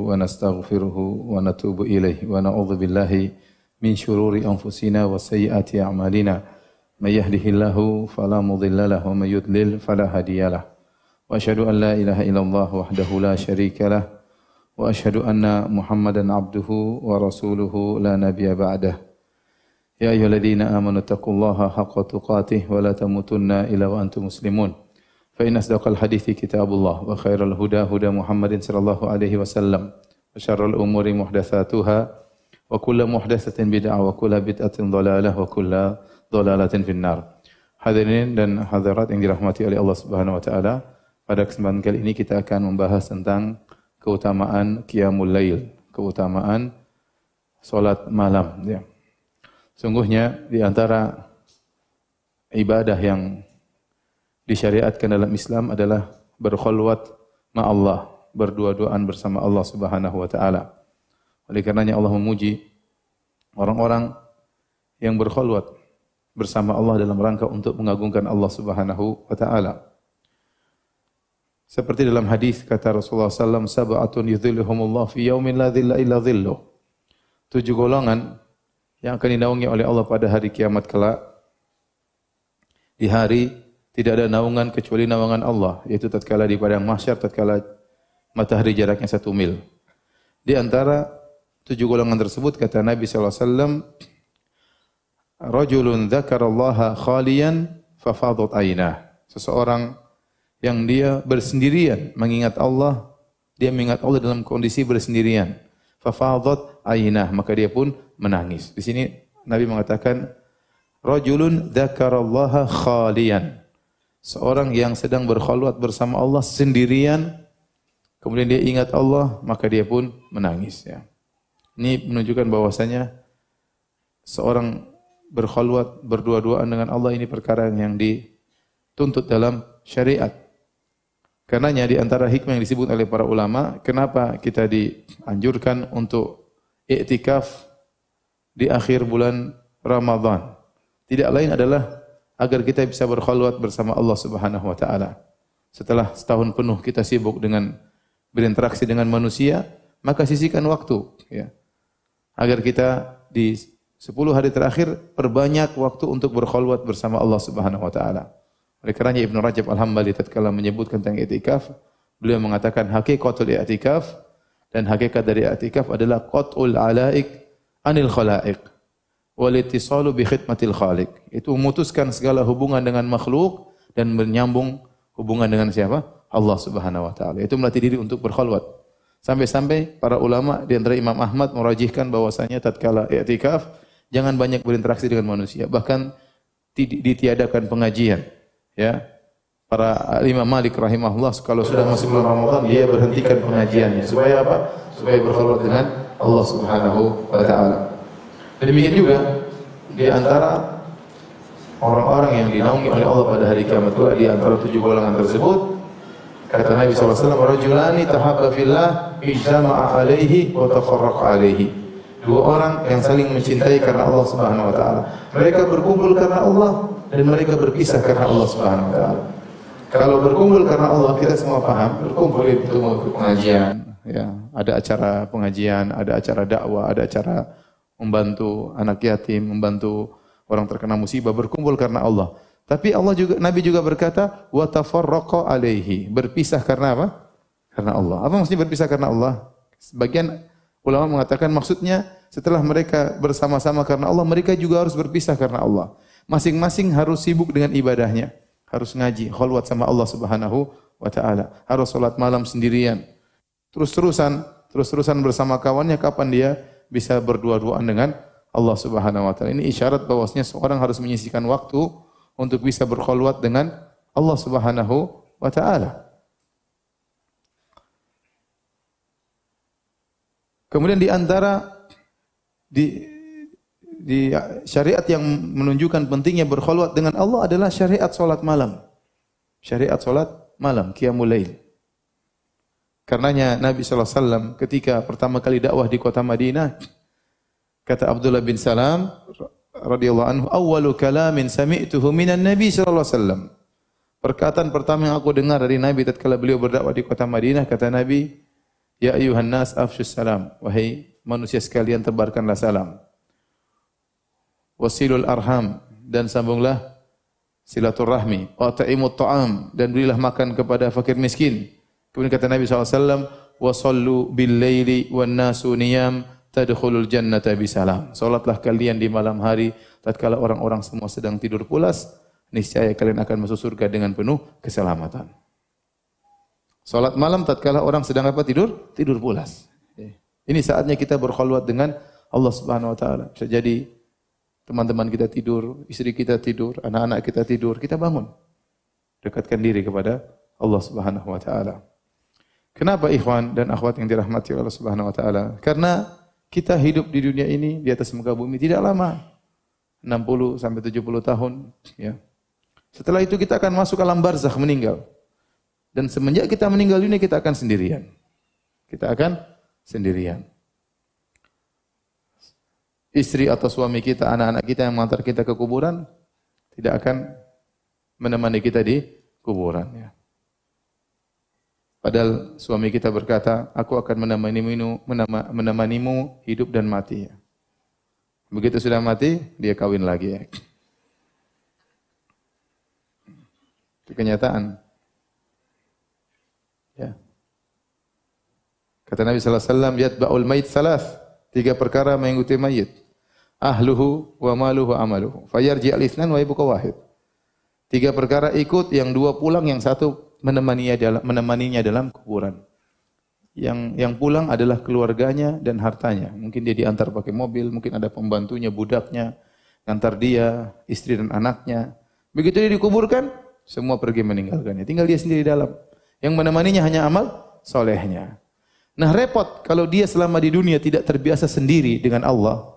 ونستغفره ونتوب إليه ونعوذ بالله من شرور أنفسنا وسيئات أعمالنا من يهده الله فلا مضل له ومن يضلل فلا هادي له وأشهد أن لا إله إلا الله وحده لا شريك له وأشهد أن محمدا عبده ورسوله لا نبي بعده يا أيها الذين آمنوا اتقوا الله حق تقاته ولا تموتن إلا وأنتم مسلمون فإن أصدق الحديث كتاب الله وخير الهدى هدى محمد صلى الله عليه وسلم وشر الأمور محدثاتها وكل محدثة بدعة وكل بدعة ضلالة وكل ضلالة في النار. Hadirin dan hadirat yang dirahmati oleh Allah Subhanahu wa taala, pada kesempatan kali ini kita akan membahas tentang keutamaan qiyamul lail, keutamaan salat malam ya. Sungguhnya di antara ibadah yang disyariatkan dalam Islam adalah berkhulwat ma Allah, berdua-duaan bersama Allah Subhanahu wa taala. Oleh karenanya Allah memuji orang-orang yang berkhulwat bersama Allah dalam rangka untuk mengagungkan Allah Subhanahu wa taala. Seperti dalam hadis kata Rasulullah sallallahu alaihi wasallam, sab'atun yudhilluhumullah fi yaumin la dhilla illa dhilluh. 7 golongan yang akan dinaungi oleh Allah pada hari kiamat kelak. Di hari tidak ada naungan kecuali naungan Allah, yaitu tatkala di padang mahsyar, tatkala matahari jaraknya 1 mil. Di antara 7 golongan tersebut kata Nabi sallallahu alaihi wasallam, rajulun dzakarallaha khaliyan fafadat aynah. Seseorang yang dia bersendirian mengingat Allah, dia mengingat Allah dalam kondisi bersendirian. Fafadat aynah, maka dia pun menangis. Di sini Nabi mengatakan rajulun dzakarallaha khaliyan. Seorang yang sedang berkhulwat bersama Allah sendirian, kemudian dia ingat Allah, maka dia pun menangis. Ya. Ini menunjukkan bahwasanya seorang berkhulwat berdua-duaan dengan Allah ini perkara yang dituntut dalam syariat. Karenanya di antara hikmah yang disebut oleh para ulama, kenapa kita dianjurkan untuk iktikaf di akhir bulan Ramadan? Tidak lain adalah agar kita bisa berkhulwat bersama Allah Subhanahu wa taala. Setelah setahun penuh kita sibuk dengan berinteraksi dengan manusia, maka sisihkan waktu ya. Agar kita di 10 hari terakhir perbanyak waktu untuk berkhulwat bersama Allah Subhanahu wa taala. Oleh kerana Ibnu Rajab Al-Hambali tatkala menyebutkan tentang i'tikaf, beliau mengatakan hakikatul i'tikaf, dan hakikat dari i'tikaf adalah qat'ul alaik anil khalaiq wal ittisalu bi khidmatil khaliq. Itu memutuskan segala hubungan dengan makhluk dan menyambung hubungan dengan siapa? Allah Subhanahu wa taala. Itu melatih diri untuk berkhulwat. Sampai-sampai para ulama di antara Imam Ahmad merajihkan bahwasanya tatkala i'tikaf jangan banyak berinteraksi dengan manusia, bahkan ditiadakan pengajian. Ya. Para Imam Malik rahimahullah kalau sudah masuk bulan Ramadan dia berhentikan pengajiannya supaya apa? Supaya berkhulwat dengan Allah Subhanahu wa taala. Demikian juga di antara orang-orang yang dinaungi oleh Allah pada hari kiamat kelak, di antara 7 golongan tersebut kata Nabi sallallahu alaihi wasallam, rajulani tahabba fillah ijtama'a alaihi wa tafarraqa alaihi. 2 orang yang saling mencintai karena Allah Subhanahu wa taala. Mereka berkumpul karena Allah dan mereka berpisah karena Allah Subhanahu wa taala. Kalau berkumpul karena Allah, kita semua paham, berkumpul itu mau pengajian, ya, ada acara pengajian, ada acara dakwah, ada acara membantu anak yatim, membantu orang terkena musibah, berkumpul karena Allah. Tapi Allah juga, Nabi juga berkata, wa tafarraqa alaihi, berpisah karena apa? Karena Allah. Apa maksudnya berpisah karena Allah? Sebagian ulama mengatakan maksudnya setelah mereka bersama-sama karena Allah, mereka juga harus berpisah karena Allah. Masing-masing harus sibuk dengan ibadahnya, harus ngaji, khulwat sama Allah Subhanahu wa taala, harus salat malam sendirian. Terus-terusan bersama kawannya, kapan dia bisa berdua-duaan dengan Allah Subhanahu wa taala. Ini isyarat bahwasanya seorang harus menyisihkan waktu untuk bisa berkhulwat dengan Allah Subhanahu wa taala. Kemudian di antara di syariat yang menunjukkan pentingnya berkhulwat dengan Allah adalah syariat salat malam. Syariat salat malam, qiyamul lail. Karenanya Nabi sallallahu alaihi wasallam ketika pertama kali dakwah di kota Madinah, kata Abdullah bin Salam radhiyallahu anhu, awwalu kalamin sami'tuhu minan Nabi sallallahu alaihi wasallam. Perkataan pertama yang aku dengar dari Nabi tatkala beliau berdakwah di kota Madinah, kata Nabi, Ya ayuhan nas afshus salam. Wahai manusia sekalian, tebarkanlah salam. Wasilul arham, dan sambunglah silaturahmi. Wa ta'imut ta'am, dan berilah makan kepada fakir miskin. Kemudian kata Nabi SAW, wa sallu bil laili wan nasu niyam tadkhulul jannata bisalam. Salatlah kalian di malam hari tatkala orang-orang semua sedang tidur pulas, niscaya kalian akan masuk surga dengan penuh keselamatan. Salat malam tatkala orang sedang apa? Tidur pulas. Ini saatnya kita berkhulwat dengan Allah Subhanahu wa taala. Bisa jadi teman-teman kita tidur, istri kita tidur, anak-anak kita tidur, kita bangun. Dekatkan diri kepada Allah Subhanahu wa taala. Kenapa ikhwan dan akhwat yang dirahmati Allah Subhanahu wa taala? Karena kita hidup di dunia ini di atas muka bumi tidak lama. 60 sampai 70 tahun, ya. Setelah itu kita akan masuk alam barzakh, meninggal. Dan semenjak kita meninggal dunia kita akan sendirian. Kita akan sendirian. Istri atau suami kita, anak-anak kita yang mengantar kita ke kuburan tidak akan menemani kita di kuburan, ya. Padahal suami kita berkata, aku akan menemanimu hidup dan mati. Begitu sudah mati, dia kawin lagi. Itu kenyataan. Ya. Kata Nabi sallallahu alaihi wasallam, yatba'ul mayit salas. 3 perkara mengikuti mayit. Ahluhu wa maluhu wa amaluhu. Fayarji al-itsnan wa yabqa wahid. 3 perkara ikut, yang 2 pulang, yang 1 menemaninya dalam kuburan. Yang pulang adalah keluarganya dan hartanya. Mungkin dia diantar pakai mobil, mungkin ada pembantunya, budaknya, ngantar dia, istri dan anaknya. Begitu dia dikuburkan, semua pergi meninggalkannya. Tinggal dia sendiri dalam. Yang menemaninya hanya amal solehnya. Nah, repot kalau dia selama di dunia tidak terbiasa sendiri dengan Allah.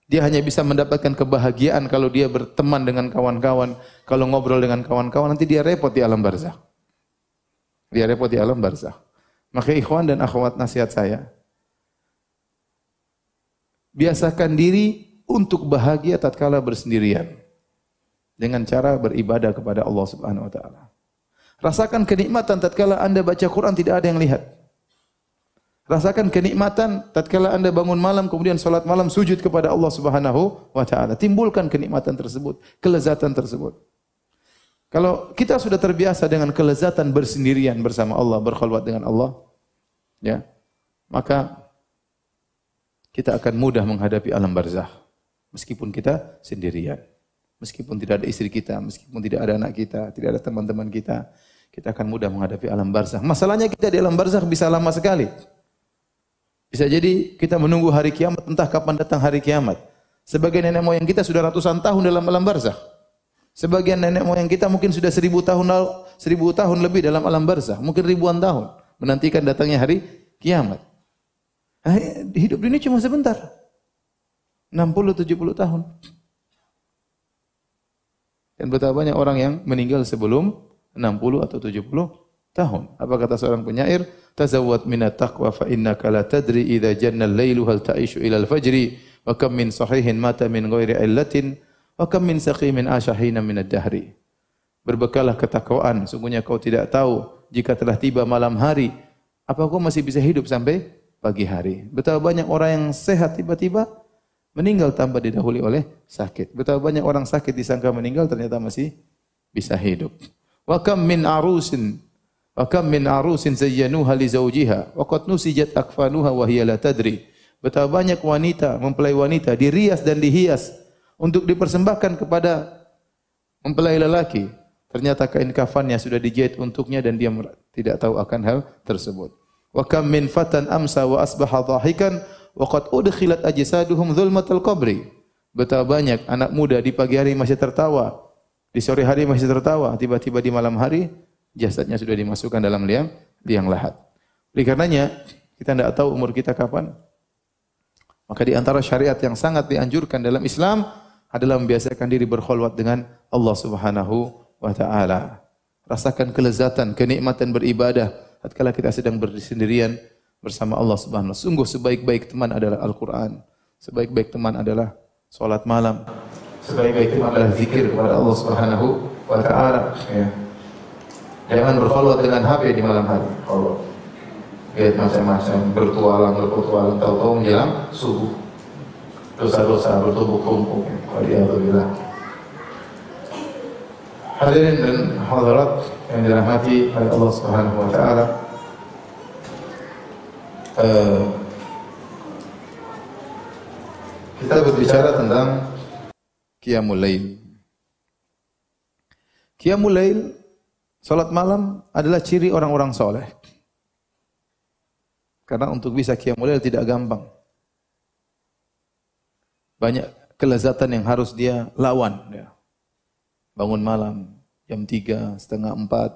Dia hanya bisa mendapatkan kebahagiaan kalau dia berteman dengan kawan-kawan, kalau ngobrol dengan kawan-kawan, nanti dia repot di alam barzakh. Dia repot di alam barzakh. Maka ikhwan dan akhwat, nasihat saya, biasakan diri untuk bahagia tatkala bersendirian dengan cara beribadah kepada Allah Subhanahu wa taala. Rasakan kenikmatan tatkala Anda baca Quran tidak ada yang lihat. Rasakan kenikmatan tatkala Anda bangun malam kemudian salat malam sujud kepada Allah Subhanahu wa taala. Timbulkan kenikmatan tersebut, kelezatan tersebut. Kalau kita sudah terbiasa dengan kelezatan bersendirian bersama Allah, berkhulwat dengan Allah, ya, maka kita akan mudah menghadapi alam barzakh meskipun kita sendirian. Meskipun tidak ada istri kita, meskipun tidak ada anak kita, tidak ada teman-teman kita, kita akan mudah menghadapi alam barzakh. Masalahnya kita di alam barzakh bisa lama sekali. Bisa jadi kita menunggu hari kiamat, entah kapan datang hari kiamat. Sebagian nenek moyang kita sudah ratusan tahun dalam alam barzakh. Sebagian nenek moyang kita mungkin sudah 1000 tahun lebih dalam alam barzakh, mungkin ribuan tahun menantikan datangnya hari kiamat. Hidup ini cuma sebentar. 60-70 tahun. Dan betapa banyak orang yang meninggal sebelum 60 atau 70 tahun. Apa kata seorang penyair? Tazawwad minat taqwa fa innaka la tadri idza janna al-lailu hal ta'ishu ila al-fajri wa kam min sahihin mata min ghairi illatin wa kam min saqimin ashahina min ad-dahri. Berbekallah ketakwaan, sungguhnya kau tidak tahu jika telah tiba malam hari, apa kau masih bisa hidup sampai pagi hari. Betapa banyak orang yang sehat tiba-tiba meninggal tanpa didahului oleh sakit. Betapa banyak orang sakit disangka meninggal ternyata masih bisa hidup. Wa kam min arusin zayyanuha li zawjiha wa qad nusijat akfanuha wa hiya la tadri. Betapa banyak wanita, mempelai wanita dirias dan dihias untuk dipersembahkan kepada mempelai lelaki. Ternyata kain kafannya sudah dijahit untuknya dan dia tidak tahu akan hal tersebut. Wa kam min fatan amsa wa asbaha dhahikan wa qad udkhilat ajsaduhum dhulmatal qabri. Betapa banyak anak muda di pagi hari masih tertawa, di sore hari masih tertawa, tiba-tiba di malam hari jasadnya sudah dimasukkan dalam liang lahat. Oleh karenanya, kita tidak tahu umur kita kapan. Maka di antara syariat yang sangat dianjurkan dalam Islam adalah membiasakan diri berkhulwat dengan Allah Subhanahu wa taala. Rasakan kelezatan, kenikmatan beribadah tatkala kita sedang bersendirian bersama Allah Subhanahu wa taala. Sungguh sebaik-baik teman adalah Al-Qur'an. Sebaik-baik teman adalah salat malam. Sebaik-baik teman adalah zikir kepada Allah Subhanahu wa taala, ya. Jangan berkhulwat dengan HP di malam hari. Allah. lihat macam-macam, berpetualang, tahu-tahu menjelang subuh. Dosa-dosa bertumpuk-tumpuk. Waliyadzubillah. Hadirin dan hadirat yang dirahmati oleh Allah Subhanahu wa taala. Kita berbicara tentang Qiyamul Lail. Qiyamul Lail, salat malam adalah ciri orang-orang soleh. Karena untuk bisa Qiyamul Lail tidak gampang. Banyak kelezatan yang harus dia lawan. Ya. Bangun malam, jam 3, setengah 4,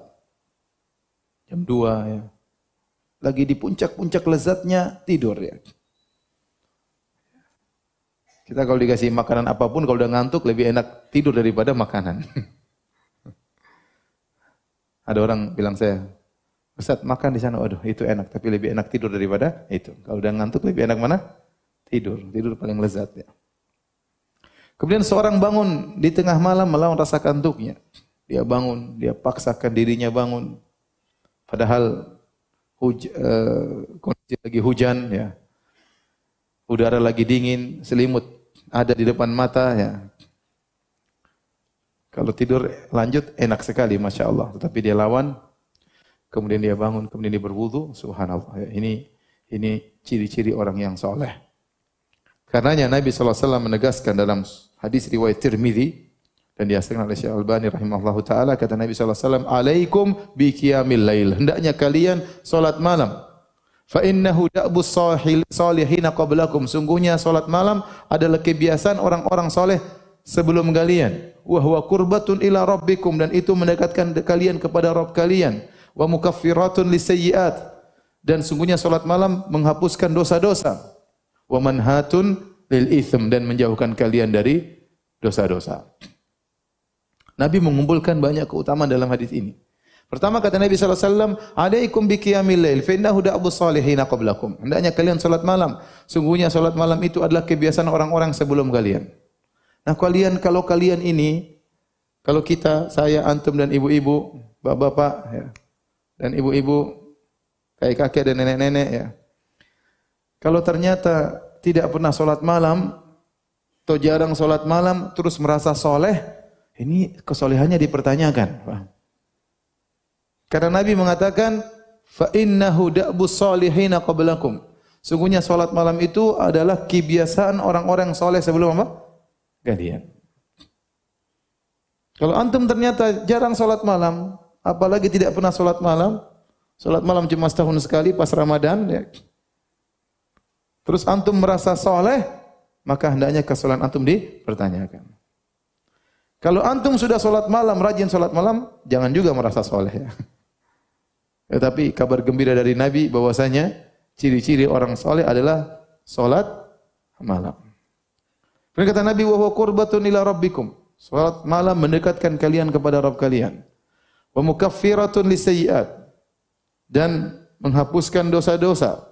jam 2. Ya. Lagi di puncak-puncak lezatnya, tidur. Ya. Kita kalau dikasih makanan apapun, kalau udah ngantuk, lebih enak tidur daripada makanan. Ada orang bilang saya, Ustaz makan di sana, waduh itu enak, tapi lebih enak tidur daripada itu. Kalau udah ngantuk lebih enak mana? Tidur paling lezat ya. Kemudian seorang bangun di tengah malam melawan rasa kantuknya. Dia bangun, dia paksakan dirinya bangun. Padahal kondisi lagi hujan ya. Udara lagi dingin, selimut ada di depan mata ya. Kalau tidur lanjut enak sekali Masya Allah. Tetapi dia lawan, kemudian dia bangun, kemudian dia berwudu. Subhanallah. Ya, ini ciri-ciri orang yang soleh. Karenanya Nabi SAW menegaskan dalam hadis riwayat Tirmidzi dan dihasilkan oleh Syekh Albani rahimahullahu taala, kata Nabi SAW, alaikum bi qiyamil lail. Hendaknya kalian salat malam. Fa innahu da'bus salihin qablakum. Sungguhnya salat malam adalah kebiasaan orang-orang soleh sebelum kalian. Wa huwa qurbatun ila rabbikum, dan itu mendekatkan kalian kepada Rabb kalian. Wa mukaffiratun lisayyi'at, dan sungguhnya salat malam menghapuskan dosa-dosa. Wa manhatun lil itsm, dan menjauhkan kalian dari dosa-dosa. Nabi mengumpulkan banyak keutamaan dalam hadis ini. Pertama kata Nabi SAW, alaikum bi qiyamil lail fa innahu da'bus salihin qablakum. Hendaknya kalian salat malam. Sungguhnya salat malam itu adalah kebiasaan orang-orang sebelum kalian. Nah, kalau kalian ini, kalau kita, saya, antum dan ibu-ibu, bapak-bapak ya, dan ibu-ibu, kakek-kakek dan nenek-nenek ya. Kalau ternyata tidak pernah salat malam atau jarang salat malam terus merasa soleh, ini kesolehannya dipertanyakan. Karena Nabi mengatakan, fa innahu da'bus salihin qablakum. Sungguhnya salat malam itu adalah kebiasaan orang-orang soleh sebelum apa? Kalian. Kalau antum ternyata jarang salat malam, apalagi tidak pernah salat malam cuma setahun sekali pas Ramadan ya. Terus antum merasa soleh, maka hendaknya kesolehan antum dipertanyakan. Kalau antum sudah salat malam, rajin salat malam, jangan juga merasa soleh ya. Tetapi kabar gembira dari Nabi bahwasanya ciri-ciri orang soleh adalah salat malam. Kemudian kata Nabi, wa huwa qurbatun ila rabbikum. Salat malam mendekatkan kalian kepada Rabb kalian. Wa mukaffiratun lisayyi'at, dan menghapuskan dosa-dosa.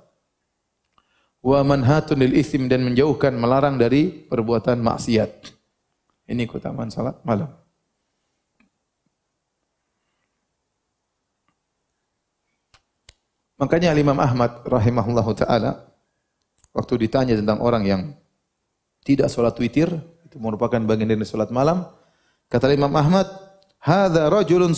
Wa manhatun lil itsm, dan menjauhkan, melarang dari perbuatan maksiat. Ini keutamaan salat malam. Makanya Imam Ahmad rahimahullahu taala waktu ditanya tentang orang yang tidak salat witir, itu merupakan bagian dari salat malam, kata Imam Ahmad, hadza rajulun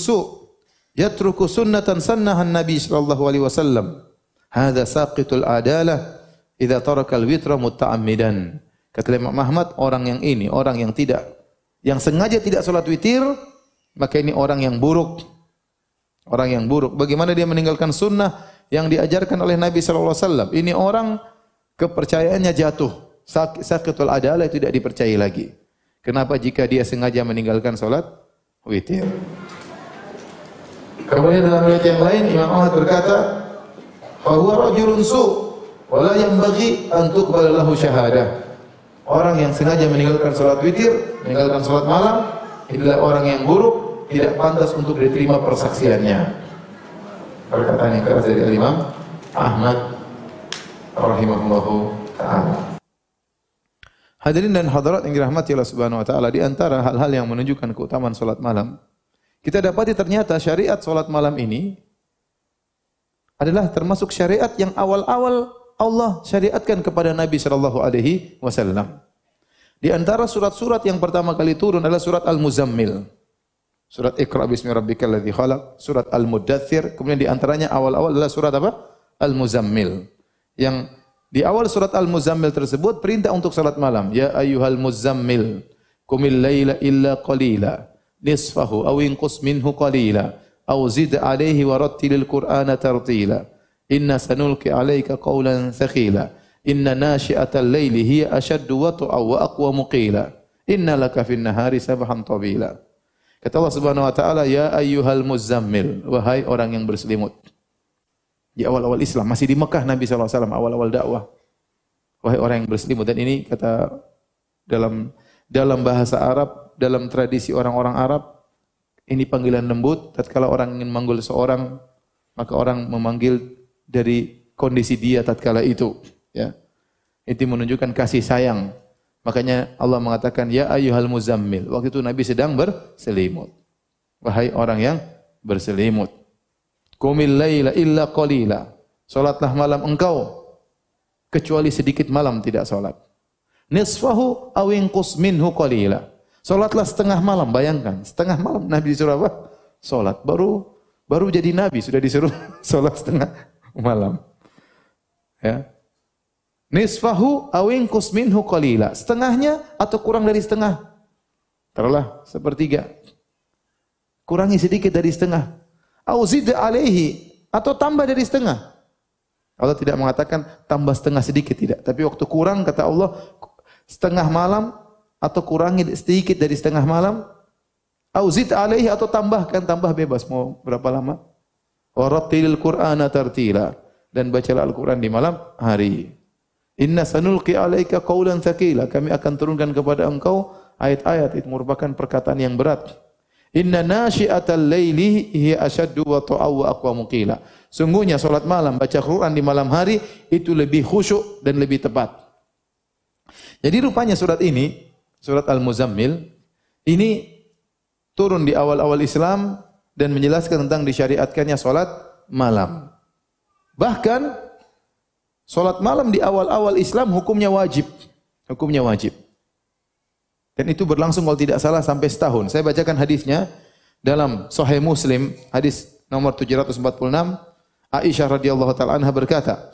yatruku sunnatan sannahan Nabi sallallahu alaihi wasallam. Hadza saqitul adalah idza taraka al-witra muta'ammidan. Kata Imam Ahmad, orang yang ini, orang yang sengaja tidak salat witir, maka ini orang yang buruk. Orang yang buruk. Bagaimana dia meninggalkan sunnah yang diajarkan oleh Nabi sallallahu alaihi wasallam? Ini orang kepercayaannya jatuh. Saqitul adalah tidak dipercayai lagi. Kenapa? Jika dia sengaja meninggalkan salat witir. Kemudian dalam riwayat yang lain Imam Ahmad berkata, fa huwa rajulun wa la yanbaghi an tuqbala lahu syahadah. Orang yang sengaja meninggalkan salat witir, meninggalkan salat malam, itulah orang yang buruk, tidak pantas untuk diterima persaksiannya. Perkataan yang keras dari Imam Ahmad rahimahullahu taala. Hadirin dan hadirat yang dirahmati Allah Subhanahu wa taala, di antara hal-hal yang menunjukkan keutamaan salat malam, kita dapati ternyata syariat salat malam ini adalah termasuk syariat yang awal-awal Allah syariatkan kepada Nabi sallallahu alaihi wasallam. Di antara surat-surat yang pertama kali turun adalah surat Al-Muzammil. Surat Iqra bismi rabbikal ladzi khalaq, surat Al-Muddatsir, kemudian di antaranya awal-awal adalah surat apa? Al-Muzammil. Yang di awal surat Al-Muzammil tersebut perintah untuk salat malam. Ya ayyuhal muzammil, qumil laila illa qalila, nisfahu aw inqus minhu qalila, aw zid alaihi wa rattilil qur'ana tartila. Inna sanulqi 'alaika qawlan thaqila. Inna nashi'atal laili hiya ashaddu wat'a wa aqwamu qila. Inna laka fin nahari sabhan tawila. Kata Allah Subhanahu wa taala, ya ayyuhal muzammil, wahai orang yang berselimut. Di awal-awal Islam, masih di Mekah Nabi sallallahu alaihi wasallam, awal-awal dakwah. Wahai orang yang berselimut, dan ini kata dalam bahasa Arab, dalam tradisi orang-orang Arab, ini panggilan lembut. Tatkala orang ingin memanggil seorang, maka orang memanggil dari kondisi dia tatkala itu, ya. Itu menunjukkan kasih sayang. Makanya Allah mengatakan ya ayyuhal muzammil. Waktu itu Nabi sedang berselimut. Wahai orang yang berselimut. Qumil laila illa qalila. Salatlah malam engkau kecuali sedikit malam tidak salat. Nisfahu aw inqus minhu qalila. Salatlah setengah malam, bayangkan, setengah malam Nabi disuruh apa? Salat. Baru jadi nabi sudah disuruh salat setengah malam. Ya. Nisfahu aw inqus minhu qalila. Setengahnya atau kurang dari setengah. Taruhlah sepertiga. Kurangi sedikit dari setengah. Aw zid alaihi, atau tambah dari setengah. Allah tidak mengatakan tambah setengah sedikit, tidak. Tapi waktu kurang kata Allah setengah malam atau kurangi sedikit dari setengah malam. Aw zid alaihi, atau tambahkan, tambah bebas mau berapa lama. Wa rattilil qur'ana tartila, dan bacalah Al-Qur'an di malam hari. Inna sanulqi 'alaika qawlan tsaqila, kami akan turunkan kepada engkau ayat-ayat itu merupakan perkataan yang berat. Inna nashi'atal laili hiya ashaddu wa ta'aw wa aqwamu qila. Sungguhnya salat malam, baca Quran di malam hari itu lebih khusyuk dan lebih tepat. Jadi rupanya surat ini, surat Al-Muzammil ini turun di awal-awal Islam dan menjelaskan tentang disyariatkannya salat malam. Bahkan salat malam di awal-awal Islam hukumnya wajib. Hukumnya wajib. Dan itu berlangsung kalau tidak salah sampai setahun. Saya bacakan hadisnya dalam Sahih Muslim, hadis nomor 746. Aisyah radhiyallahu taala anha berkata,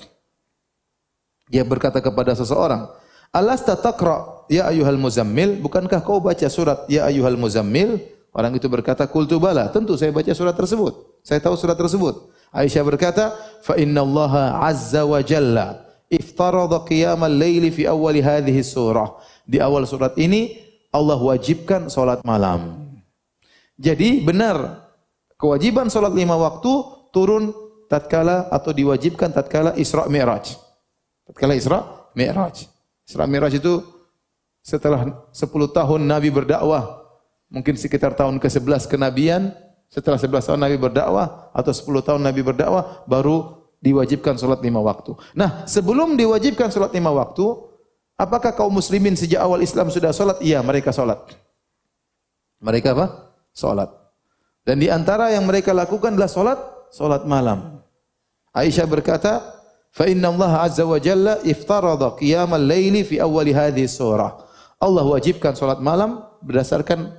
dia berkata kepada seseorang, "Alasta taqra ya ayyuhal muzammil? Bukankah kau baca surat ya ayyuhal muzammil?" Orang itu berkata, "Qultu bala." Tentu saya baca surat tersebut. Saya tahu surat tersebut. Aisyah berkata, "Fa innallaha azza wa jalla iftarada qiyamal laili fi awwali hadhihi surah." Di awal surat ini Allah wajibkan salat malam. Jadi benar kewajiban salat 5 waktu turun tatkala atau diwajibkan tatkala Isra Mi'raj. Tatkala Isra Mi'raj. Isra Mi'raj itu setelah 10 tahun Nabi berdakwah, mungkin sekitar tahun ke-11 kenabian, setelah 11 tahun Nabi berdakwah atau 10 tahun Nabi berdakwah baru diwajibkan salat 5 waktu. Nah, sebelum diwajibkan salat 5 waktu, apakah kaum muslimin sejak awal Islam sudah salat? Iya, mereka salat. Mereka apa? Salat. Dan di antara yang mereka lakukan adalah salat malam. Aisyah berkata, "Fa inna Allah azza wa jalla iftarada qiyamal laili fi awwali hadhihi surah." Allah wajibkan salat malam berdasarkan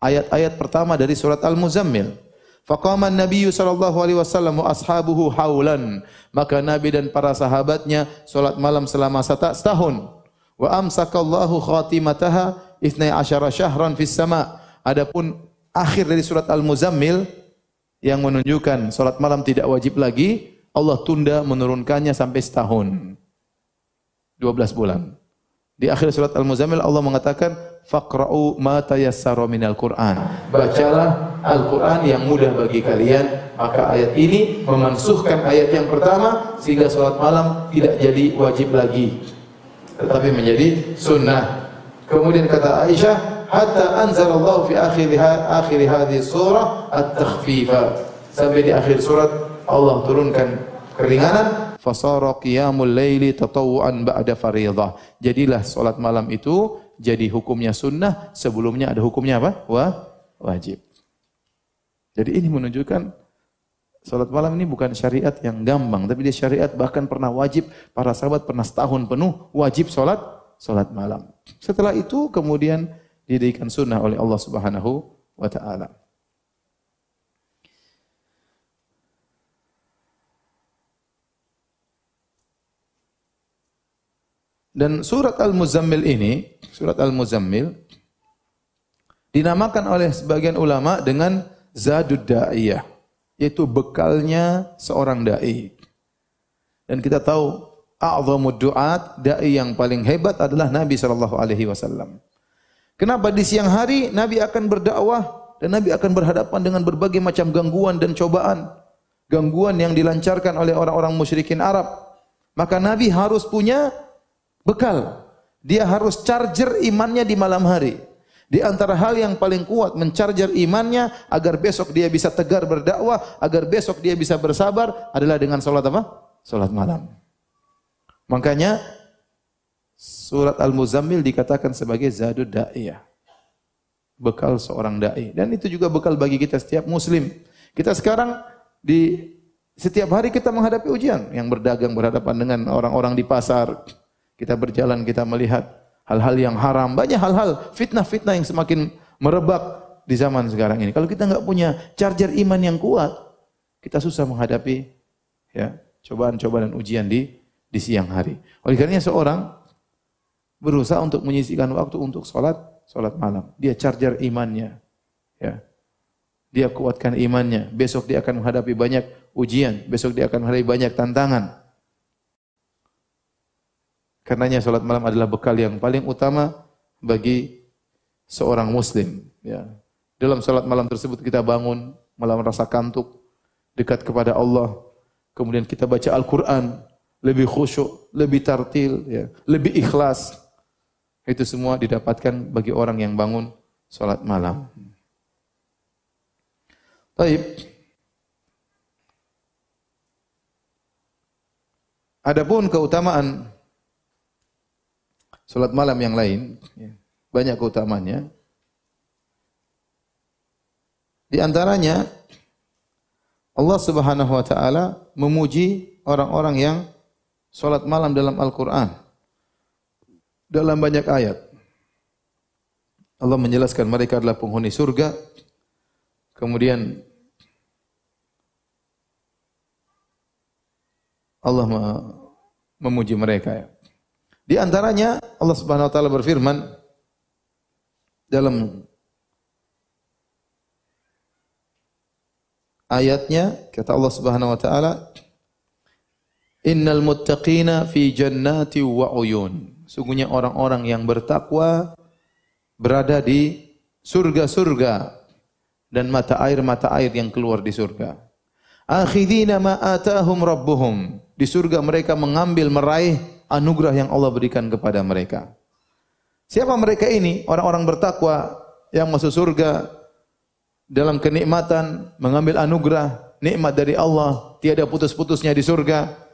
ayat-ayat pertama dari surat Al-Muzammil. Faqama an-nabiy sallallahu alaihi wasallam wa ashabuhu haulan. Maka Nabi dan para sahabatnya salat malam selama setahun. Wa amsakallahu khatimataha 12 syahran fis sama. Adapun akhir dari surat Al-Muzammil yang menunjukkan salat malam tidak wajib lagi, Allah tunda menurunkannya sampai setahun. 12 bulan. Di akhir surat Al-Muzammil Allah mengatakan faqra'u ma tayassara minal Qur'an. Bacalah Al-Qur'an yang mudah bagi kalian. Maka ayat ini memansuhkan ayat yang pertama sehingga salat malam tidak jadi wajib lagi, tetapi menjadi sunnah. Kemudian kata Aisyah, hatta anzalallahu fi akhir hadhihi surah at-takhfifa. Sampai di akhir surat Allah turunkan keringanan. Fasara qiyamul laili tatawwu'an ba'da fardhah. Jadilah salat malam itu jadi hukumnya sunnah, sebelumnya ada hukumnya apa? Wajib. Jadi ini menunjukkan Salat malam ini bukan syariat yang gampang, tapi dia syariat bahkan pernah wajib, para sahabat pernah setahun penuh wajib salat malam. Setelah itu kemudian dijadikan sunnah oleh Allah Subhanahu wa taala. Dan surat Al-Muzammil ini, surat Al-Muzammil dinamakan oleh sebagian ulama dengan Zadud Da'iyah, yaitu bekalnya seorang dai. Dan kita tahu a'zamud du'at, dai yang paling hebat adalah Nabi sallallahu alaihi wasallam. Kenapa di siang hari Nabi akan berdakwah dan Nabi akan berhadapan dengan berbagai macam gangguan dan cobaan, gangguan yang dilancarkan oleh orang-orang musyrikin Arab. Maka Nabi harus punya bekal. Dia harus charger imannya di malam hari. Di antara hal yang paling kuat mencarger imannya agar besok dia bisa tegar berdakwah, agar besok dia bisa bersabar adalah dengan salat apa? Salat malam. Makanya surat Al-Muzammil dikatakan sebagai Zadud Da'iyah. Bekal seorang dai. Dan itu juga bekal bagi kita setiap muslim. Kita sekarang di setiap hari kita menghadapi ujian, yang berdagang berhadapan dengan orang-orang di pasar. Kita berjalan, kita melihat hal-hal yang haram, banyak hal-hal fitnah-fitnah yang semakin merebak di zaman sekarang ini. Kalau kita enggak punya charger iman yang kuat, kita susah menghadapi ya cobaan-cobaan dan ujian di siang hari. Oleh karenanya seorang berusaha untuk menyisihkan waktu untuk salat malam. Dia charger imannya. Ya. Dia kuatkan imannya. Besok dia akan menghadapi banyak ujian, besok dia akan menghadapi banyak tantangan. Karenanya salat malam adalah bekal yang paling utama bagi seorang muslim. Ya. Dalam salat malam tersebut kita bangun malam rasa kantuk, dekat kepada Allah. Kemudian kita baca Al-Quran, lebih khusyuk, lebih tartil, ya, lebih ikhlas. Itu semua didapatkan bagi orang yang bangun salat malam. Baik. Adapun keutamaan salat malam yang lain, banyak keutamaannya. Di antaranya Allah Subhanahu wa taala memuji orang-orang yang salat malam dalam Al-Qur'an. Dalam banyak ayat. Allah menjelaskan mereka adalah penghuni surga. Kemudian Allah memuji mereka. Di antaranya Allah Subhanahu wa taala berfirman dalam ayatnya, kata Allah Subhanahu wa taala, "Innal muttaqina fi jannati wa uyun." Sungguhnya orang-orang yang bertakwa berada di surga-surga dan mata air yang keluar di surga. Akhidina ma atahum rabbuhum. Di surga mereka mengambil, meraih anugerah yang Allah berikan kepada mereka. Siapa mereka ini? Orang-orang bertakwa yang masuk surga dalam kenikmatan, mengambil anugerah, nikmat dari Allah, tiada putus-putusnya di surga.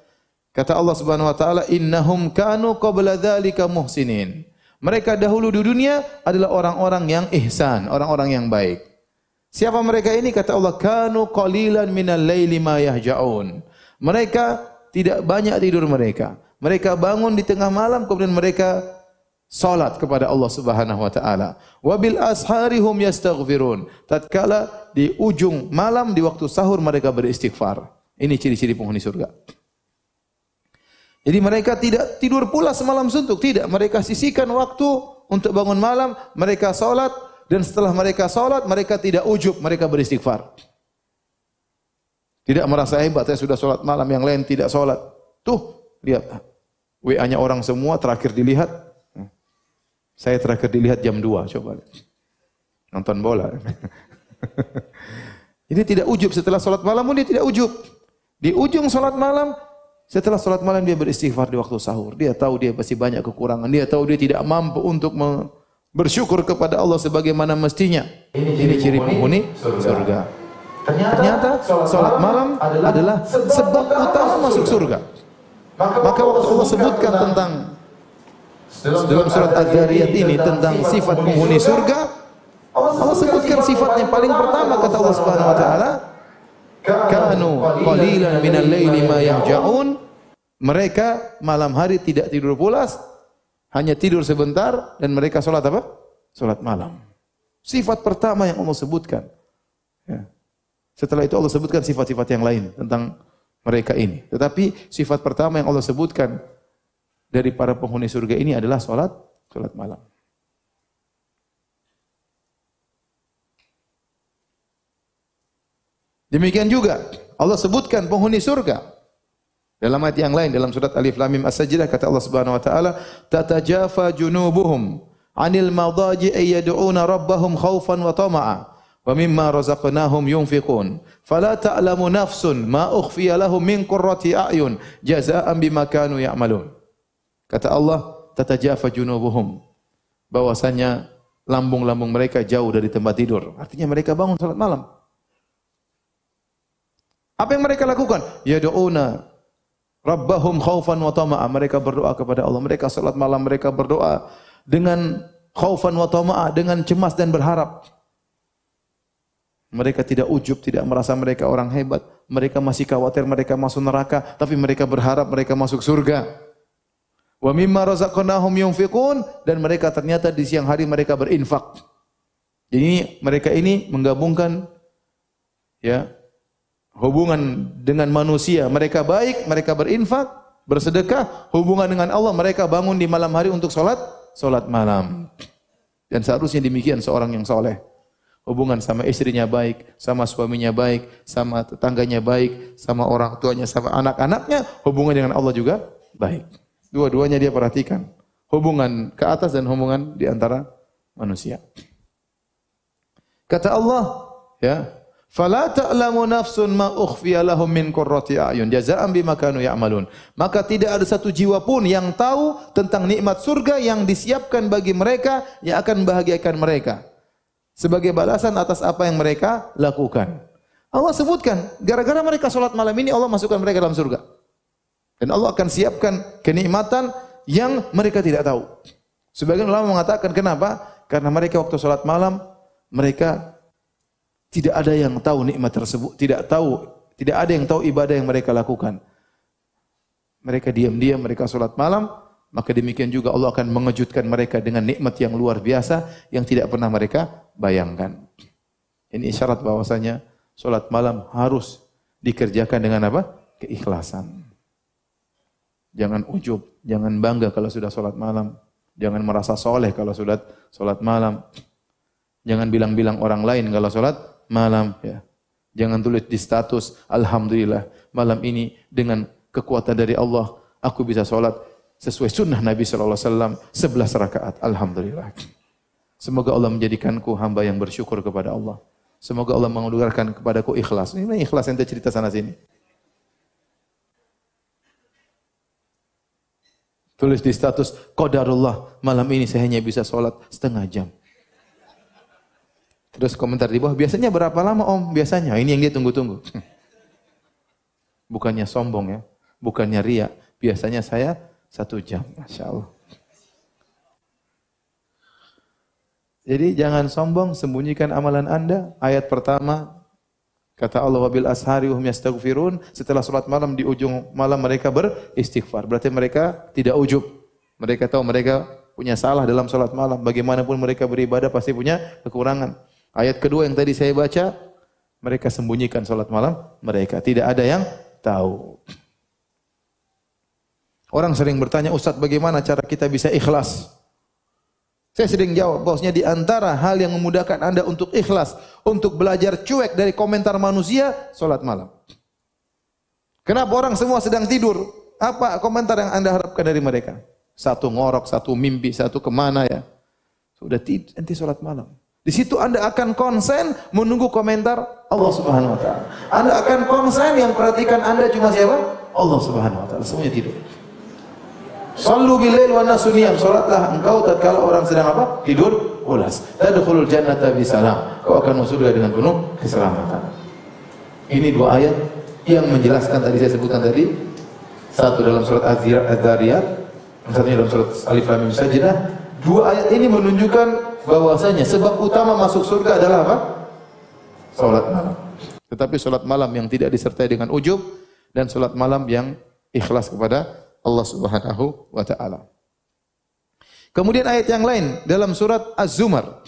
Kata Allah Subhanahu wa taala, "Innahum kanu qabla dzalika muhsinin." Mereka dahulu di dunia adalah orang-orang yang ihsan, orang-orang yang baik. Siapa mereka ini? Kata Allah, "Kanu qalilan minal laili ma yahja'un." Mereka tidak banyak tidur mereka. Mereka bangun di tengah malam, kemudian mereka salat kepada Allah Subhanahu wa taala. Wa bil asharihum yastaghfirun. Tatkala di ujung malam di waktu sahur mereka beristighfar. Ini ciri-ciri penghuni surga. Jadi mereka tidak tidur pula semalam suntuk, tidak. Mereka sisihkan waktu untuk bangun malam, mereka salat, dan setelah mereka salat, mereka tidak ujub, mereka beristighfar. Tidak merasa hebat, saya sudah salat malam, yang lain tidak salat. Tuh, lihat. WA-nya orang semua terakhir dilihat. Saya terakhir dilihat jam 2, coba. Nonton bola. Jadi tidak ujub, setelah salat malam pun dia tidak ujub. Di ujung salat malam, setelah salat malam dia beristighfar di waktu sahur. Dia tahu dia pasti banyak kekurangan. Dia tahu dia tidak mampu untuk bersyukur kepada Allah sebagaimana mestinya. Ini ciri penghuni surga. Ternyata salat malam adalah sebab utama masuk surga. Maka waktu Allah sebutkan tentang dalam surat Az-Zariyat ini tentang sifat penghuni surga, Allah sebutkan sifat yang paling pertama, kata Allah Subhanahu wa taala, kanu qalilan minal laili ma yahja'un. Mereka malam hari tidak tidur pulas, hanya tidur sebentar, dan mereka salat apa? Salat malam. Sifat pertama yang Allah sebutkan. Ya. Setelah itu Allah sebutkan sifat-sifat yang lain tentang mereka ini. Tetapi sifat pertama yang Allah sebutkan dari para penghuni surga ini adalah salat malam. Demikian juga Allah sebutkan penghuni surga dalam ayat yang lain, dalam surat Alif Lam Mim As-Sajdah, kata Allah Subhanahu wa taala, tatajafa junubuhum 'anil madaji'i yad'una rabbahum khaufan wa tama'a wa mimma razaqnahum yunfiqun fala ta'lamu nafsun ma ukhfiya lahum min qurrati a'yun jazaa'an bima kanu ya'malun. Kata Allah, tatajafa junubuhum, bahwasanya lambung-lambung mereka jauh dari tempat tidur. Artinya mereka bangun salat malam. Apa yang mereka lakukan? Yad'una rabbahum khaufan wa tama'a. Mereka berdoa kepada Allah. Mereka salat malam, mereka berdoa dengan khaufan wa tama'a, dengan cemas dan berharap. Mereka tidak ujub, tidak merasa mereka orang hebat. Mereka masih khawatir mereka masuk neraka, tapi mereka berharap mereka masuk surga. Wa mimma razaqnahum yunfiqun, dan mereka ternyata di siang hari mereka berinfak. Jadi mereka ini menggabungkan hubungan dengan manusia, mereka baik, mereka berinfak, bersedekah, hubungan dengan Allah, mereka bangun di malam hari untuk salat malam. Dan seharusnya demikian seorang yang soleh. Hubungan sama istrinya baik, sama suaminya baik, sama tetangganya baik, sama orang tuanya, sama anak-anaknya, hubungan dengan Allah juga baik. Dua-duanya dia perhatikan. Hubungan ke atas dan hubungan di antara manusia. Kata Allah, fala ta'lamu nafsun ma ukhfiya lahum min qurrati a'yun jazaa'an bima kanu ya'malun. Maka tidak ada satu jiwa pun yang tahu tentang nikmat surga yang disiapkan bagi mereka yang akan membahagiakan mereka sebagai balasan atas apa yang mereka lakukan. Allah sebutkan, gara-gara mereka salat malam ini Allah masukkan mereka dalam surga. Dan Allah akan siapkan kenikmatan yang mereka tidak tahu. Sebagian ulama mengatakan kenapa? Karena mereka waktu salat malam mereka tidak ada yang tahu nikmat tersebut, tidak ada yang tahu ibadah yang mereka lakukan. Mereka diam-diam, mereka salat malam, maka demikian juga Allah akan mengejutkan mereka dengan nikmat yang luar biasa yang tidak pernah mereka bayangkan. Ini isyarat bahwasanya salat malam harus dikerjakan dengan apa? Keikhlasan. Jangan ujub, jangan bangga kalau sudah salat malam, jangan merasa soleh kalau sudah salat malam. Jangan bilang-bilang orang lain kalau salat malam, Jangan tulis di status, alhamdulillah malam ini dengan kekuatan dari Allah aku bisa salat sesuai sunnah Nabi sallallahu alaihi wasallam 11 rakaat. Alhamdulillah. Semoga Allah menjadikanku hamba yang bersyukur kepada Allah. Semoga Allah menganugerahkan kepadaku ikhlas. Ini ikhlas yang cerita sana sini. Tulis di status, qadarullah malam ini saya hanya bisa salat setengah jam. Terus komentar di bawah, biasanya berapa lama om? Biasanya, ini yang dia tunggu-tunggu. Bukannya sombong bukannya riya. Biasanya saya 1 jam, Masya Allah. Jadi jangan sombong, sembunyikan amalan anda. Ayat pertama, kata Allah, wabil ashari hum yastaghfirun. Setelah salat malam, di ujung malam mereka beristighfar. Berarti mereka tidak ujub. Mereka tahu mereka punya salah dalam salat malam. Bagaimanapun mereka beribadah pasti punya kekurangan. Ayat kedua yang tadi saya baca, mereka sembunyikan salat malam mereka. Tidak ada yang tahu. Orang sering bertanya, Ustaz bagaimana cara kita bisa ikhlas? Saya sering jawab, bahwasanya di antara hal yang memudahkan anda untuk ikhlas, untuk belajar cuek dari komentar manusia, salat malam. Kenapa orang semua sedang tidur? Apa komentar yang anda harapkan dari mereka? Satu ngorok, satu mimpi, satu kemana Sudah tidur, nanti salat malam. Di situ anda akan konsen menunggu komentar Allah Subhanahu wa taala. Anda akan konsen yang perhatikan anda cuma siapa? Allah Subhanahu wa taala. Semuanya tidur. Shallu bilail wa nasu niyam. Salatlah engkau tatkala orang sedang apa? Tidur pulas. Tadkhulul jannata bisalam. Kau akan masuk surga dengan penuh keselamatan. Ini 2 ayat yang menjelaskan tadi saya sebutkan tadi. Satu dalam surat Az-Zariyat, yang satunya dalam surat Alif Lam Mim Sajdah. 2 ayat ini menunjukkan bahwasanya sebab utama masuk surga adalah apa? Salat malam. Tetapi salat malam yang tidak disertai dengan ujub dan salat malam yang ikhlas kepada Allah Subhanahu wa taala. Kemudian ayat yang lain dalam surat Az-Zumar,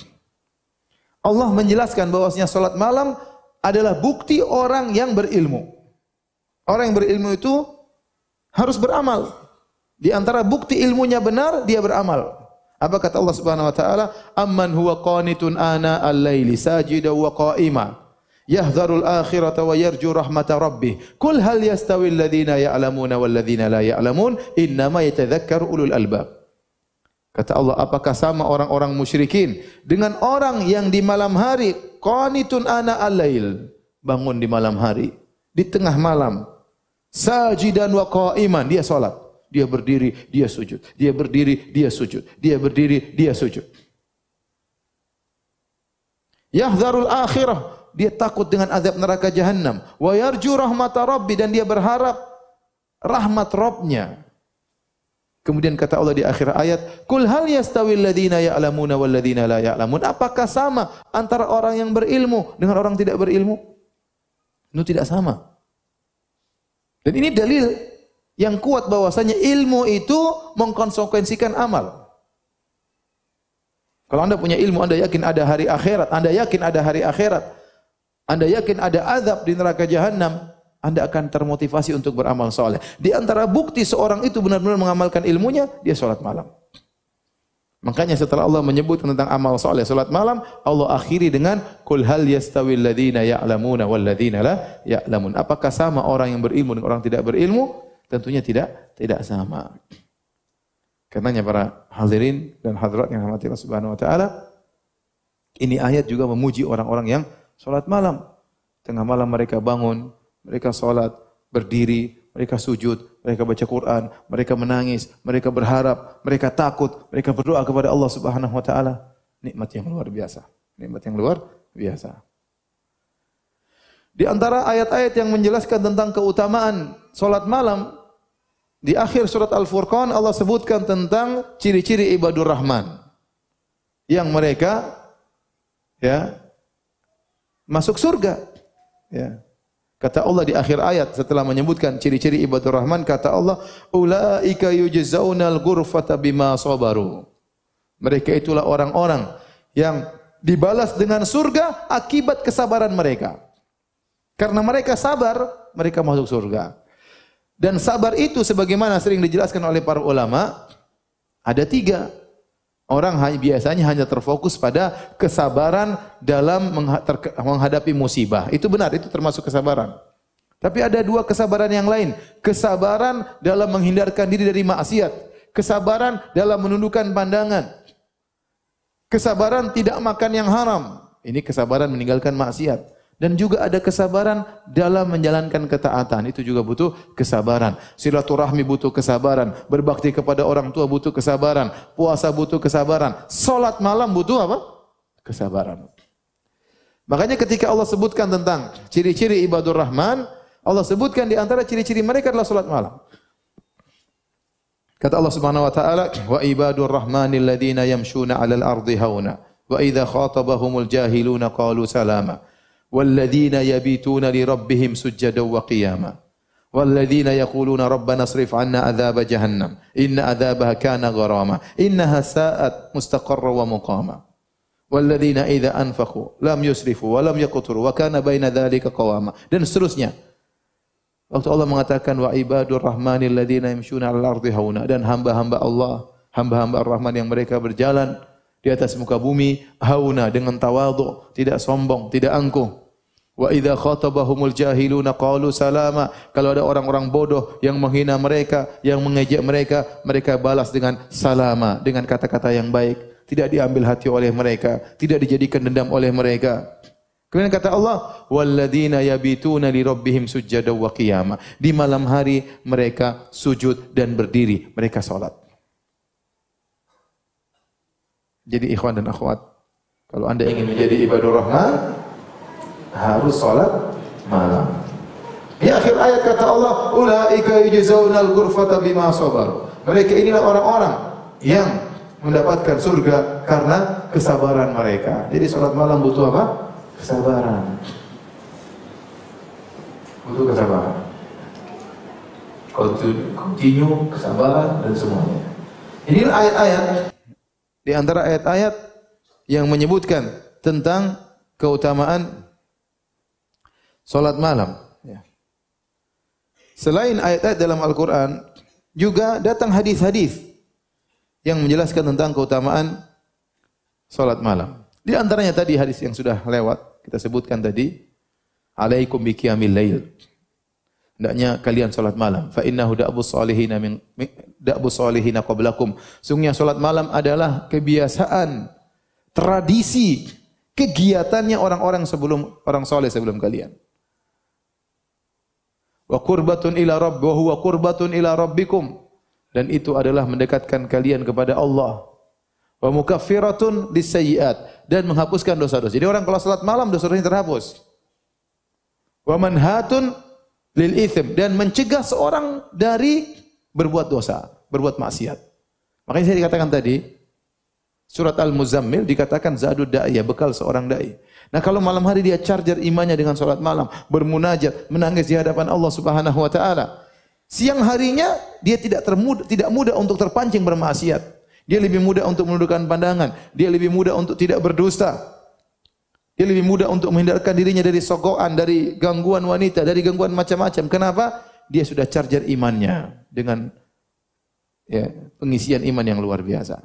Allah menjelaskan bahwasanya salat malam adalah bukti orang yang berilmu. Orang yang berilmu itu harus beramal. Di antara bukti ilmunya benar, dia beramal. Apa kata Allah Subhanahu wa taala? Amman huwa qanitun ana al-laili sajidan wa qa'ima yahdharul akhirata wa yarju rahmata rabbih. Qul hal yastawi alladhina ya'lamuna wal ladzina la ya'lamun innama yatadhakkaru ulul albab. Kata Allah, apakah sama orang-orang musyrikin dengan orang yang di malam hari qanitun ana al-lail, bangun di malam hari, di tengah malam, sajidan wa qa'iman, dia salat, dia berdiri, dia sujud, dia berdiri, dia sujud, dia berdiri, dia sujud. Yahdharul akhirah, dia takut dengan azab neraka jahanam, wa yarju rahmata rabbi, dan dia berharap rahmat Rabbnya. Kemudian kata Allah di akhir ayat, "Qul hal yastawil ladzina ya'lamuna wal ladzina la ya'lamun?" Apakah sama antara orang yang berilmu dengan orang tidak berilmu? Itu tidak sama. Dan ini dalil yang kuat bahwasanya ilmu itu mengkonsekuensikan amal. Kalau Anda punya ilmu, Anda yakin ada hari akhirat, Anda yakin ada hari akhirat, Anda yakin ada azab di neraka jahanam, Anda akan termotivasi untuk beramal soleh. Di antara bukti seorang itu benar-benar mengamalkan ilmunya, dia sholat malam. Makanya setelah Allah menyebut tentang amal soleh, sholat malam, Allah akhiri dengan Qul hal yastawil ladzina ya'lamuna wal ladzina la ya'lamun. Apakah sama orang yang berilmu dengan orang tidak berilmu? Tentunya tidak sama. Karenanya para hadirin dan hadirat yang dirahmati Allah Subhanahu wa taala, ini ayat juga memuji orang-orang yang sholat malam. Tengah malam mereka bangun, mereka salat, berdiri, mereka sujud, mereka baca Quran, mereka menangis, mereka berharap, mereka takut, mereka berdoa kepada Allah Subhanahu wa taala. Nikmat yang luar biasa. Nikmat yang luar biasa. Di antara ayat-ayat yang menjelaskan tentang keutamaan salat malam, di akhir surat Al-Furqan Allah sebutkan tentang ciri-ciri ibadur Rahman yang mereka masuk surga. Ya. Kata Allah di akhir ayat setelah menyebutkan ciri-ciri ibadur Rahman, kata Allah, ulaika yujzaunal ghurfata bima sabaru. Mereka itulah orang-orang yang dibalas dengan surga akibat kesabaran mereka. Karena mereka sabar, mereka masuk surga. Dan sabar itu sebagaimana sering dijelaskan oleh para ulama, ada 3. Orang biasanya hanya terfokus pada kesabaran dalam menghadapi musibah. Itu benar, itu termasuk kesabaran. Tapi ada 2 kesabaran yang lain. Kesabaran dalam menghindarkan diri dari maksiat. Kesabaran dalam menundukkan pandangan. Kesabaran tidak makan yang haram. Ini kesabaran meninggalkan maksiat. Dan juga ada kesabaran dalam menjalankan ketaatan. Itu juga butuh kesabaran. Silaturahmi butuh kesabaran. Berbakti kepada orang tua butuh kesabaran. Puasa butuh kesabaran. Salat malam butuh apa? Kesabaran. Makanya ketika Allah sebutkan tentang ciri-ciri ibadur Rahman, Allah sebutkan di antara ciri-ciri mereka adalah salat malam. Kata Allah Subhanahu wa taala, "Wa ibadur rahmanil ladzina yamshuna 'alal ardi hauna, wa idza khatabahumul jahiluna qalu salama." والذين يبيتون لربهم سجدا وقياما والذين يقولون ربنا اصرف عنا عذاب جهنم إن عذابها كان غراما إنها ساءت مستقرا ومقاما والذين إذا أنفقوا لم يسرفوا ولم يقتروا وكان بين ذلك قواما. Dan seterusnya. Waktu Allah mengatakan wa ibadur rahmanil ladzina yamshuna 'alal ardi hauna, dan hamba-hamba Allah, hamba-hamba Ar-Rahman yang mereka berjalan di atas muka bumi hauna, dengan tawadhu, tidak sombong, tidak angkuh. Wa idza khatabahumul jahiluna qalu salama. Kalau ada orang-orang bodoh yang menghina mereka, yang mengejek mereka, mereka balas dengan salama, dengan kata-kata yang baik, tidak diambil hati oleh mereka, tidak dijadikan dendam oleh mereka. Kemudian kata Allah, walladzina yabituna li rabbihim sujjadan wa qiyama. Di malam hari mereka sujud dan berdiri, mereka salat. Jadi ikhwan dan akhwat, kalau Anda ingin menjadi ibadur Rahman, harus salat malam. Di akhir ayat kata Allah, ulaika yujzaunal ghurfata bima sabaru. Mereka inilah orang-orang yang mendapatkan surga karena kesabaran mereka. Jadi salat malam butuh apa? Kesabaran. butuh kesabaran. Continue, kesabaran dan semuanya. Inilah ayat-ayat di antara ayat-ayat yang menyebutkan tentang keutamaan salat malam. Selain ayat-ayat dalam Al-Quran, juga datang hadis-hadis yang menjelaskan tentang keutamaan salat malam. Di antaranya tadi hadis yang sudah lewat, kita sebutkan tadi, alaikum biqiyamil lail. Hendaknya kalian salat malam. Fa innahu da'bus salihina qablakum. Sungguhnya salat malam adalah kebiasaan, tradisi, kegiatannya orang-orang saleh sebelum kalian. Wa qurbatun ila rabb wa huwa qurbatun ila rabbikum. Dan itu adalah mendekatkan kalian kepada Allah. Wa mukaffiratun lisayyi'at, dan menghapuskan dosa-dosa. Jadi orang kalau salat malam dosa-dosanya terhapus. Wa manhatun lil itsm, dan mencegah seorang dari berbuat dosa, berbuat maksiat. Makanya saya dikatakan tadi, surat Al-Muzammil dikatakan zadud da'iyah, bekal seorang dai. Nah, kalau malam hari dia charger imannya dengan salat malam, bermunajat, menangis di hadapan Allah Subhanahu wa taala. Siang harinya dia tidak mudah untuk terpancing bermaksiat. Dia lebih mudah untuk menundukkan pandangan, dia lebih mudah untuk tidak berdusta. Dia lebih mudah untuk menghindarkan dirinya dari sogokan, dari gangguan wanita, dari gangguan macam-macam. Kenapa? Dia sudah charger imannya dengan pengisian iman yang luar biasa.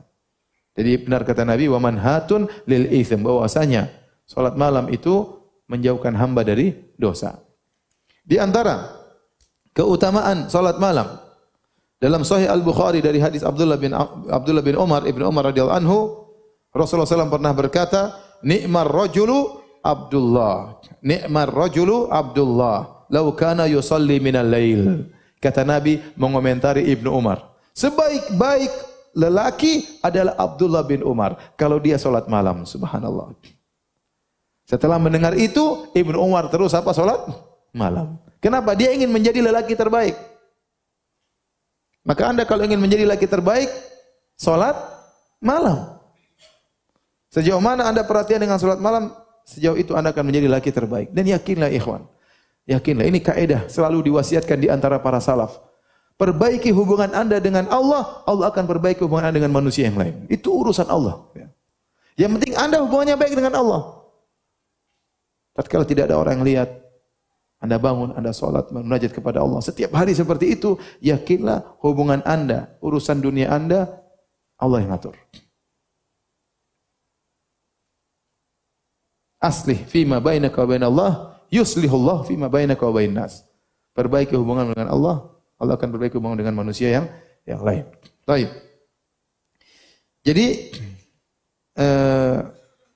Jadi benar kata Nabi, wa manhatun lil itsm, bahwasanya salat malam itu menjauhkan hamba dari dosa. Di antara keutamaan salat malam dalam Sahih Al-Bukhari dari hadis Abdullah bin Umar radhiyallahu anhu, Rasulullah SAW pernah berkata, Ni'mar rajulu Abdullah. Ni'mar rajulu Abdullah. Lau kana yusalli minal lail. Kata Nabi mengomentari Ibnu Umar. Sebaik-baik lelaki adalah Abdullah bin Umar kalau dia salat malam. Subhanallah. Setelah mendengar itu, Ibnu Umar terus salat malam. Kenapa? Dia ingin menjadi lelaki terbaik. Maka Anda kalau ingin menjadi lelaki terbaik, salat malam. Sejauh mana Anda perhatian dengan salat malam, sejauh itu Anda akan menjadi laki terbaik. Dan yakinlah ikhwan, yakinlah ini kaidah selalu diwasiatkan di antara para salaf. Perbaiki hubungan Anda dengan Allah, Allah akan perbaiki hubungan Anda dengan manusia yang lain. Itu urusan Allah. Yang penting Anda hubungannya baik dengan Allah. Tatkala tidak ada orang yang lihat, Anda bangun, Anda salat, munajat kepada Allah. Setiap hari seperti itu, yakinlah hubungan Anda, urusan dunia Anda, Allah yang atur. Aslih fima bainaka wa bainallah yuslihullah fima bainaka wa bainan nas. Perbaiki hubungan dengan Allah, Allah akan perbaiki hubungan dengan manusia yang lain. Baik. Jadi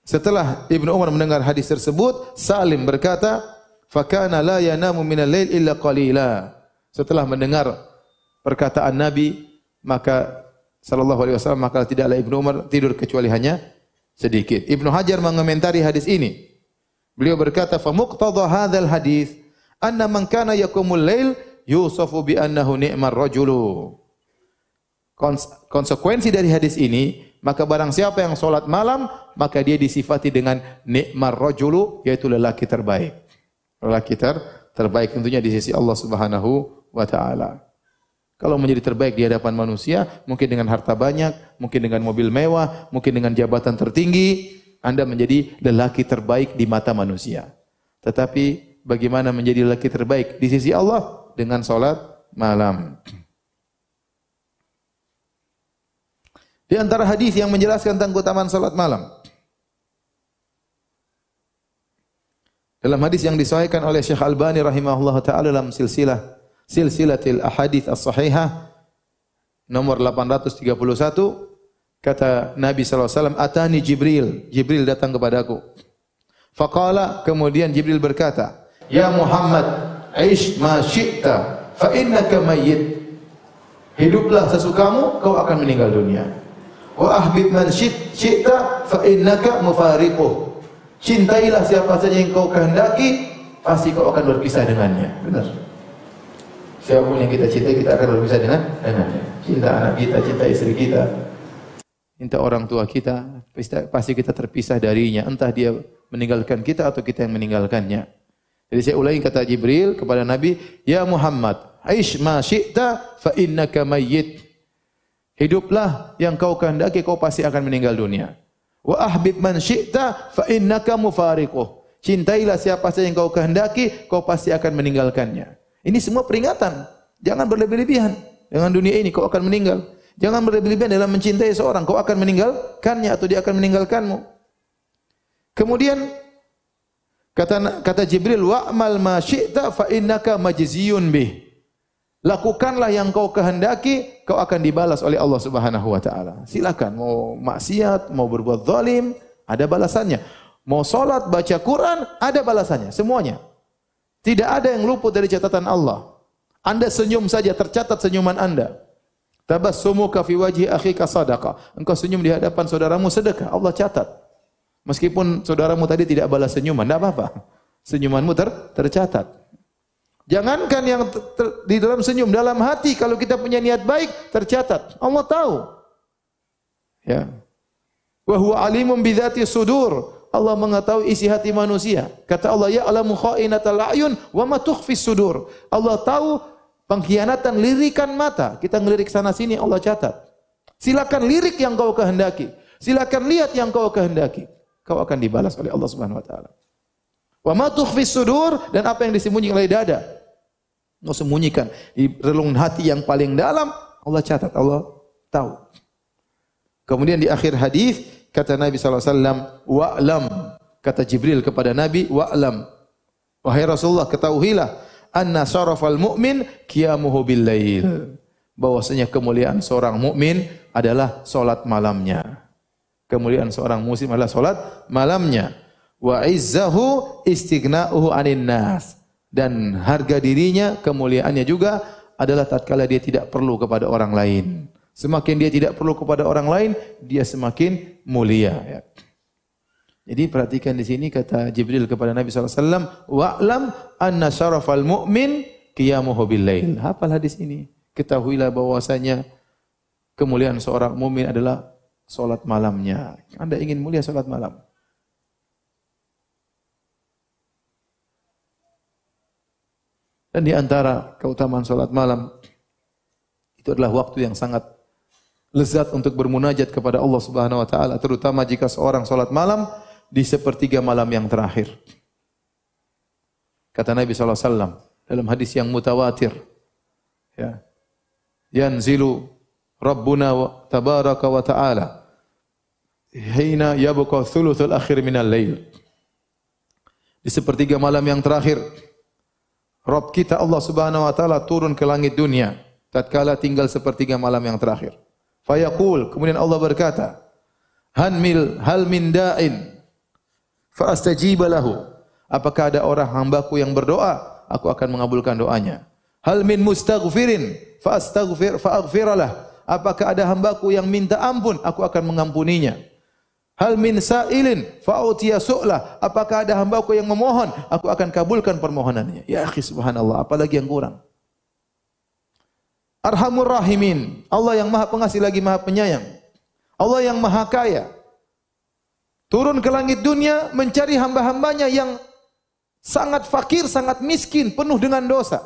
setelah Ibnu Umar mendengar hadis tersebut, Salim berkata, "Fa kana la yanamu minal lail illa qalila." Setelah mendengar perkataan Nabi, maka sallallahu alaihi wasallam, maka tidaklah Ibnu Umar tidur kecuali hanya sedikit. Ibnu Hajar mengomentari hadis ini. Beliau berkata, "Fa muqtadha hadzal hadis anna man kana yaqumul lail yusafu bi annahu ni'mar rajulu." Konsekuensi dari hadis ini, maka barang siapa yang salat malam, maka dia disifati dengan ni'mar rajulu, yaitu lelaki terbaik. Lelaki terbaik tentunya di sisi Allah Subhanahu wa taala. Kalau menjadi terbaik di hadapan manusia, mungkin dengan harta banyak, mungkin dengan mobil mewah, mungkin dengan jabatan tertinggi, Anda menjadi lelaki terbaik di mata manusia. Tetapi bagaimana menjadi lelaki terbaik di sisi Allah? Dengan salat malam. Di antara hadis yang menjelaskan tentang keutamaan salat malam, dalam hadis yang disahihkan oleh Syekh Albani rahimahullah taala dalam silsilatil ahadits as-sahihah nomor 831, kata Nabi sallallahu alaihi wasallam, "Atani Jibril datang kepadaku." Faqala, kemudian Jibril berkata, "Ya Muhammad, aish ma syi'ta fa innaka mayyit." Hiduplah sesukamu, kau akan meninggal dunia. Wa ahbib man syi'ta fa innaka mufariquh. Cintailah siapa saja yang kau kehendaki, pasti kau akan berpisah dengannya. Benar. Siapapun yang kita cintai, kita akan berpisah dengannya. Cinta anak kita, cinta istri kita, cinta orang tua kita, pasti kita terpisah darinya. Entah dia meninggalkan kita atau kita yang meninggalkannya. Jadi saya ulangi kata Jibril kepada Nabi, "Ya Muhammad, aish ma syi'ta fa innaka mayyit." Hiduplah yang kau kehendaki, kau pasti akan meninggal dunia. Wa ahbib man syi'ta fa innaka mufariquh. Cintailah siapa saja yang kau kehendaki, kau pasti akan meninggalkannya. Ini semua peringatan. Jangan berlebih-lebihan dengan dunia ini, kau akan meninggal. Jangan berlebih-lebihan dalam mencintai seorang, kau akan meninggalkannya atau dia akan meninggalkanmu. Kemudian kata Jibril, wa'mal ma syi'ta fa innaka majziyun bih. Lakukanlah yang kau kehendaki, kau akan dibalas oleh Allah Subhanahu wa taala. Silakan mau maksiat, mau berbuat zalim, ada balasannya. Mau salat, baca Quran, ada balasannya, semuanya. Tidak ada yang luput dari catatan Allah. Anda senyum saja, tercatat senyuman Anda. Tabassumuka fi wajhi akhika sadaqah. Engkau senyum di hadapan saudaramu sedekah, Allah catat. Meskipun saudaramu tadi tidak balas senyuman, tidak apa-apa. Senyumanmu tercatat. Jangankan yang di dalam senyum, dalam hati, kalau kita punya niat baik, tercatat. Allah tahu. Ya. Wa huwa alimun bi dzati sudur. Allah mengetahui isi hati manusia. Kata Allah, ya'lamu kha'inatal a'yun wa ma tukhfis sudur. Allah tahu pengkhianatan lirikan mata. Kita ngelirik sana sini, Allah catat. Silakan lirik yang kau kehendaki. Silakan lihat yang kau kehendaki. Kau akan dibalas oleh Allah Subhanahu wa taala. Wa ma tukhfis sudur, dan apa yang disembunyikan oleh dada. Kau sembunyikan di relung hati yang paling dalam, Allah catat, Allah tahu. Kemudian di akhir hadis kata Nabi SAW, wa'lam, kata Jibril kepada Nabi, wa'lam, wahai Rasulullah, ketahuilah, anna syarafal mu'min qiyamuhu bil lail, bahwasanya kemuliaan seorang mukmin adalah salat malamnya. Kemuliaan seorang muslim adalah salat malamnya. Wa izzahu istighna'uhu 'anil nas, dan harga dirinya, kemuliaannya juga adalah tatkala dia tidak perlu kepada orang lain. Semakin dia tidak perlu kepada orang lain, dia semakin mulia. Ya. Jadi perhatikan di sini kata Jibril kepada Nabi SAW, wa'lam anna syarafal mu'min qiyamuhu bil lail. Hafal hadis ini. Ketahuilah bahwasanya kemuliaan seorang mukmin adalah salat malamnya. Anda ingin mulia salat malam? Dan di antara keutamaan salat malam, itu adalah waktu yang sangat lezat untuk bermunajat kepada Allah Subhanahu wa taala, terutama jika seorang salat malam di sepertiga malam yang terakhir. Kata Nabi sallallahu alaihi wasallam dalam hadis yang mutawatir, ya. Yanzilu Rabbuna wa tabaraka wa taala hina yabqa thuluthul akhir minal lail. Di sepertiga malam yang terakhir, Rabb kita Allah Subhanahu wa taala turun ke langit dunia tatkala tinggal sepertiga malam yang terakhir. Fayaqul, kemudian Allah berkata, hal min da'in fa astajiba lahu. Apakah ada orang hambaku yang berdoa, aku akan mengabulkan doanya. Hal min mustaghfirin fa aghfiralah. Apakah ada hambaku yang minta ampun, aku akan mengampuninya. Hal min sa'ilin fa utiya su'lah. Apakah ada hambaku yang memohon, aku akan kabulkan permohonannya. Ya akhi, subhanallah, apalagi yang kurang. Arhamur Rahimin, Allah yang Maha Pengasih lagi Maha Penyayang. Allah yang Maha Kaya. Turun ke langit dunia mencari hamba-hambanya yang sangat fakir, sangat miskin, penuh dengan dosa.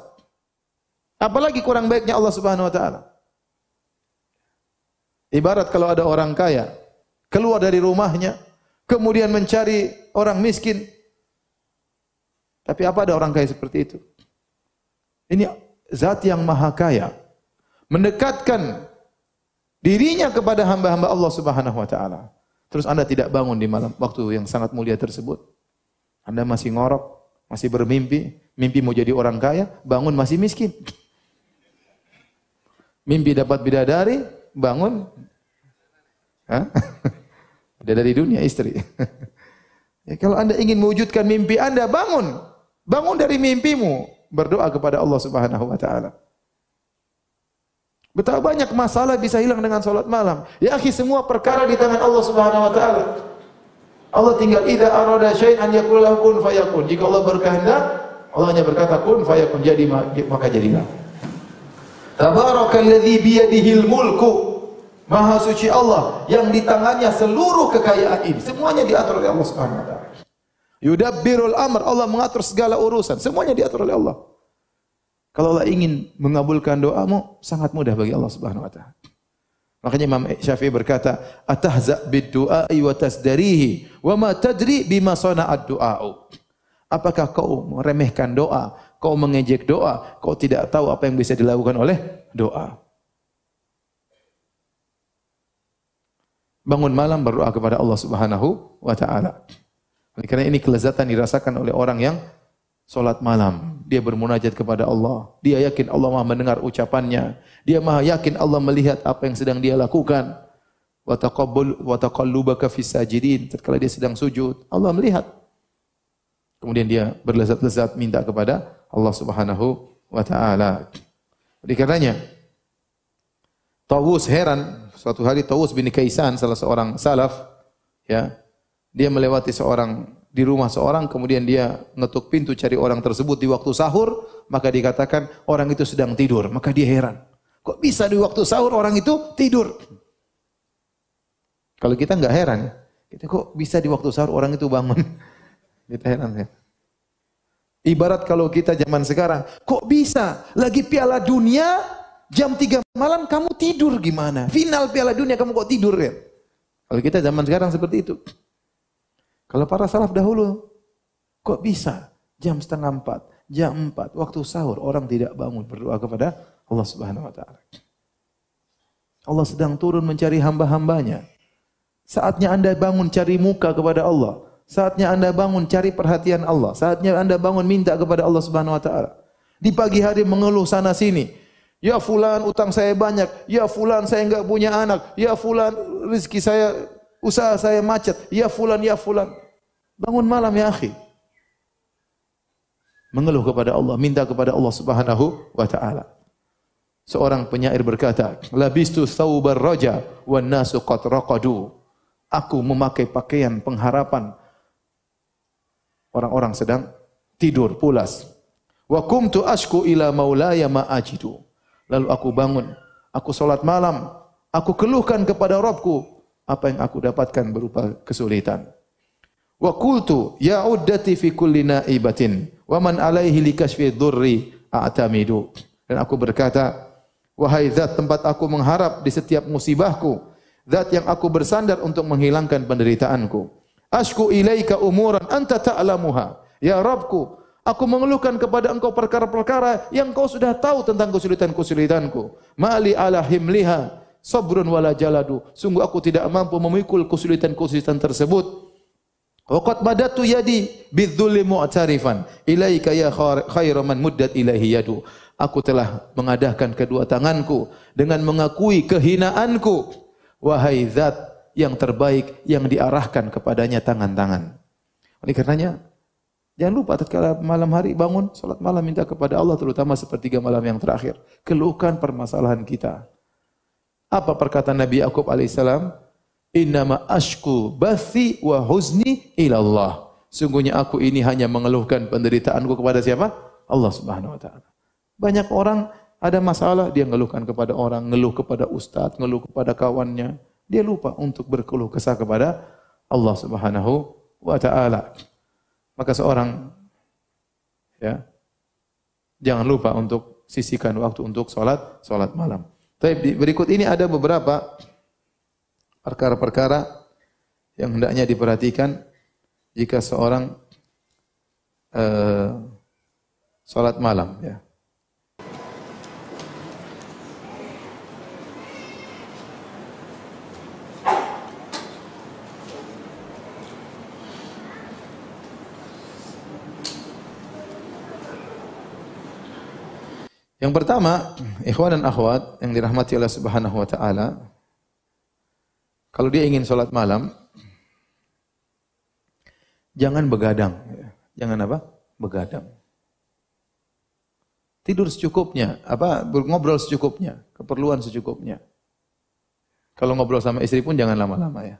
Apalagi kurang baiknya Allah Subhanahu wa taala. Ibarat kalau ada orang kaya keluar dari rumahnya, kemudian mencari orang miskin. Tapi apa ada orang kaya seperti itu? Ini zat yang Maha Kaya. Mendekatkan dirinya kepada hamba-hamba Allah Subhanahu wa taala. Terus Anda tidak bangun di malam waktu yang sangat mulia tersebut. Anda masih ngorok, masih bermimpi, mimpi mau jadi orang kaya, bangun masih miskin. Mimpi dapat bidadari, bangun bidadari dunia istri. Ya, kalau Anda ingin mewujudkan mimpi Anda, bangun. Bangun dari mimpimu, berdoa kepada Allah Subhanahu wa taala. Betapa banyak masalah bisa hilang dengan salat malam. Ya akhi, semua perkara di tangan Allah Subhanahu wa taala. Allah tinggal idza arada syai'an yaqul lahu kun fayakun. Jika Allah berkehendak, Allah hanya berkata kun fayakun, jadi maka jadilah. Tabarakalladzi biyadihil mulku. Maha suci Allah yang di tangannya seluruh kekayaan ini. Semuanya diatur oleh Allah Subhanahu wa taala. Yudabbirul amr, Allah mengatur segala urusan. Semuanya diatur oleh Allah. Kalau Allah ingin mengabulkan doamu, sangat mudah bagi Allah Subhanahu wa taala. Makanya Imam Syafi'i berkata, "Atahza bid-du'ai wa tasdarihi, wa ma tadri bima sana'ad du'a'u." Apakah kau meremehkan doa, kau mengejek doa, kau tidak tahu apa yang bisa dilakukan oleh doa. Bangun malam berdoa kepada Allah Subhanahu wa taala. Karena ini kelezatan dirasakan oleh orang yang salat malam. Dia bermunajat kepada Allah. Dia yakin Allah Maha mendengar ucapannya. Dia Maha yakin Allah melihat apa yang sedang dia lakukan. Wa taqallubaka fis sajidin. Tatkala dia sedang sujud, Allah melihat. Kemudian dia berlezat-lezat minta kepada Allah Subhanahu wa taala. Oleh karenanya Tawus heran, suatu hari Tawus bin Kaisan, salah seorang salaf, ya, dia melewati di rumah seorang, kemudian dia ngetuk pintu cari orang tersebut di waktu sahur, maka dikatakan orang itu sedang tidur. Maka dia heran, kok bisa di waktu sahur orang itu tidur? Kalau kita enggak heran ya, kita kok bisa di waktu sahur orang itu bangun? Kita heran ya. Ibarat kalau kita zaman sekarang, kok bisa lagi Piala Dunia jam 3 malam kamu tidur gimana? Final Piala Dunia kamu kok tidur ya? Kalau kita zaman sekarang seperti itu. Kalau para salaf dahulu, kok bisa jam 3:30, jam 4, waktu sahur orang tidak bangun berdoa kepada Allah Subhanahu wa taala. Allah sedang turun mencari hamba-hambanya. Saatnya Anda bangun cari muka kepada Allah. Saatnya Anda bangun cari perhatian Allah. Saatnya Anda bangun minta kepada Allah Subhanahu wa taala. Di pagi hari mengeluh sana sini. Ya fulan utang saya banyak. Ya fulan saya enggak punya anak. Ya fulan rezeki saya, usaha saya macet. Ya fulan, ya fulan. Bangun malam ya akhi. Mengeluh kepada Allah, minta kepada Allah Subhanahu wa taala. Seorang penyair berkata, "Labistu thawbar raja wan nasu qad raqadu." Aku memakai pakaian pengharapan. Orang-orang sedang tidur pulas. Wa kumtu ashku ila maulaya ma ajidu. Lalu aku bangun, aku salat malam, aku keluhkan kepada Rabbku apa yang aku dapatkan berupa kesulitan. Wa qultu ya uddati fi kulli naibatin wa man alaihi likashfi dhurri a'tamidu. Dan aku berkata, wahai zat tempat aku mengharap di setiap musibahku, zat yang aku bersandar untuk menghilangkan penderitaanku. Ashku ilaika umuran anta ta'lamuha. Ya Rabbku, aku mengeluhkan kepada engkau perkara-perkara yang kau sudah tahu tentang kesulitan-kesulitanku. Mali ala himliha sabrun wala jaladu. Sungguh aku tidak mampu memikul kesulitan-kesulitan tersebut. Waqad badatu yadi bidzulli mu'tarifan ilaika ya khairu man muddat ilaihi yadu. Aku telah mengadahkan kedua tanganku dengan mengakui kehinaanku. Wahai zat yang terbaik yang diarahkan kepadanya tangan-tangan. Oleh karenanya, jangan lupa tatkala malam hari bangun, salat malam minta kepada Allah, terutama sepertiga malam yang terakhir. Keluhkan permasalahan kita. Apa perkataan Nabi Yakub alaihissalam? Innama ashku bathi wa huzni ilallah. Sungguhnya aku ini hanya mengeluhkan penderitaanku kepada siapa? Allah Subhanahu wa taala. Banyak orang ada masalah, dia mengeluhkan kepada orang, ngeluh kepada ustaz, ngeluh kepada kawannya. Dia lupa untuk berkeluh kesah kepada Allah Subhanahu wa taala. Maka seorang ya jangan lupa untuk sisihkan waktu untuk salat malam. Tapi berikut ini ada beberapa perkara-perkara yang hendaknya diperhatikan jika seorang salat malam ya. Yang pertama, ikhwan dan akhwat yang dirahmati Allah Subhanahu wa taala, kalau dia ingin salat malam, jangan begadang. Jangan apa? Begadang. Tidur secukupnya, ngobrol secukupnya, keperluan secukupnya. Kalau ngobrol sama istri pun jangan lama-lama ya.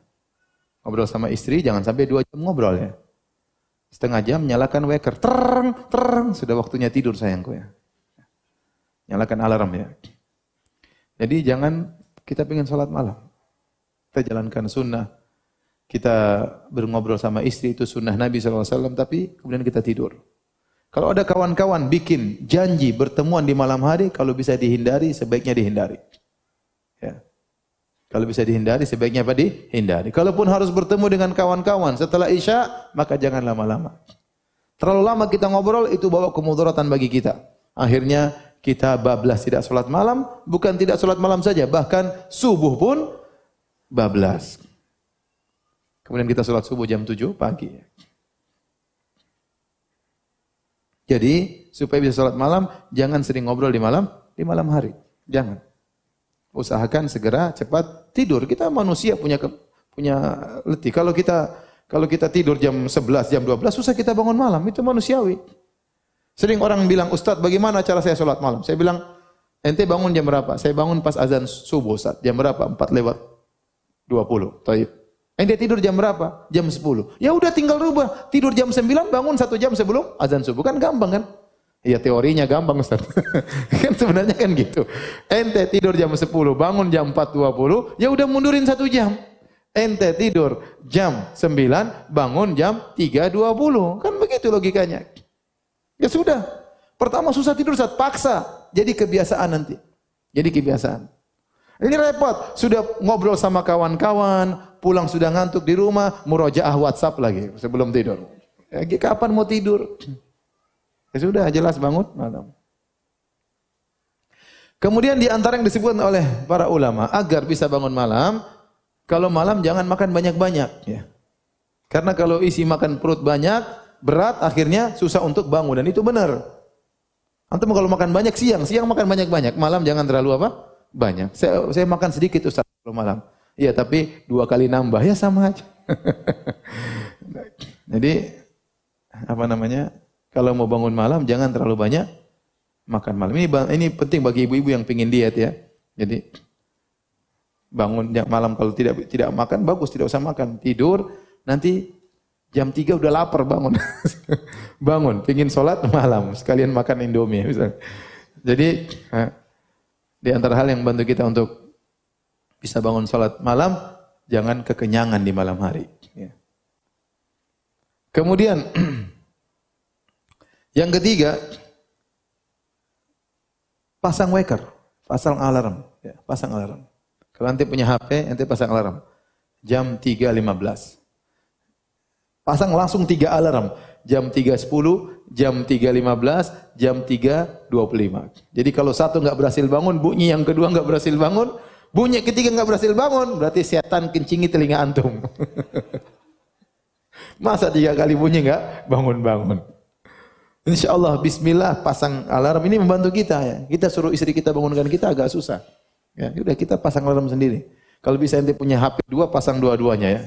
Ngobrol sama istri jangan sampai 2 jam ngobrol ya. Setengah jam nyalakan weker, terang, sudah waktunya tidur sayangku ya. Nyalakan alarm ya. Jadi jangan kita pengen salat malam. Kita jalankan sunnah. kita ngobrol sama istri itu sunnah Nabi SAW, tapi kemudian kita tidur. Kalau ada kawan-kawan bikin janji bertemuan di malam hari, kalau bisa dihindari, sebaiknya dihindari. Ya. Kalau bisa dihindari, sebaiknya apa? Dihindari. Kalaupun harus bertemu dengan kawan-kawan setelah Isya, maka jangan lama-lama. Terlalu lama kita ngobrol, itu bawa kemudaratan bagi kita. Akhirnya kita bablas tidak sholat malam, bukan tidak sholat malam saja, bahkan subuh pun bablas. Kemudian kita sholat subuh jam 7 pagi. Jadi, supaya bisa sholat malam, jangan sering ngobrol di malam hari. Jangan. Usahakan segera cepat tidur. Kita manusia punya letih. Kalau kita tidur jam 11, jam 12, susah kita bangun malam. Itu manusiawi. Sering orang bilang, Ustaz, bagaimana cara saya sholat malam? Saya bilang, ente bangun jam berapa? Saya bangun pas azan subuh, Ustaz. Jam berapa? 4:20. Taib. Ente tidur jam berapa? Jam 10. Ya udah tinggal rubah. Tidur jam 9, bangun 1 jam sebelum azan subuh. Kan gampang kan? Ya teorinya gampang, Ustaz. Kan sebenarnya kan gitu. Ente tidur jam 10, bangun jam 4:20, ya udah mundurin 1 jam. Ente tidur jam 9, bangun jam 3:20. Kan begitu logikanya. Ya sudah. Pertama susah tidur, saat paksa. Jadi kebiasaan nanti. Jadi kebiasaan. Ini repot. Sudah ngobrol sama kawan-kawan, pulang sudah ngantuk di rumah, murojaah WhatsApp lagi sebelum tidur. Ya, kapan mau tidur? Ya sudah, jelas bangun malam. Kemudian di antara yang disebutkan oleh para ulama agar bisa bangun malam, kalau malam jangan makan banyak-banyak, ya. Karena kalau isi makan perut banyak, berat, akhirnya susah untuk bangun, dan itu benar. Antum kalau makan banyak siang makan banyak-banyak, malam jangan terlalu apa? Banyak. Saya makan sedikit Ustaz kalau malam. Iya, tapi 2 kali nambah ya sama aja. Jadi apa namanya? Kalau mau bangun malam jangan terlalu banyak makan malam. Ini penting bagi ibu-ibu yang pengin diet ya. Jadi bangun malam kalau tidak makan bagus, tidak usah makan. Tidur nanti jam 3 udah lapar bangun. Bangun, pengin sholat malam, sekalian makan Indomie misalnya. Jadi di antara hal yang membantu kita untuk bisa bangun sholat malam, jangan kekenyangan di malam hari. Ya. Kemudian yang ketiga, pasang waker, pasang alarm. Ya, pasang alarm. Kalau nanti punya HP, nanti pasang alarm. Jam 3.15. Pasang langsung 3 alarm. Jam 3.10, jam 3.15, jam 3.25. Jadi kalau satu nggak berhasil bangun, bunyi yang kedua nggak berhasil bangun, bunyi ketiga nggak berhasil bangun, berarti setan kencingi telinga antum. Masa 3 kali bunyi nggak bangun-bangun? InsyaAllah bismillah pasang alarm ini membantu kita ya. Kita suruh istri kita bangunkan kita agak susah. Ya, udah kita pasang alarm sendiri. Kalau bisa ente punya HP 2 pasang dua-duanya ya.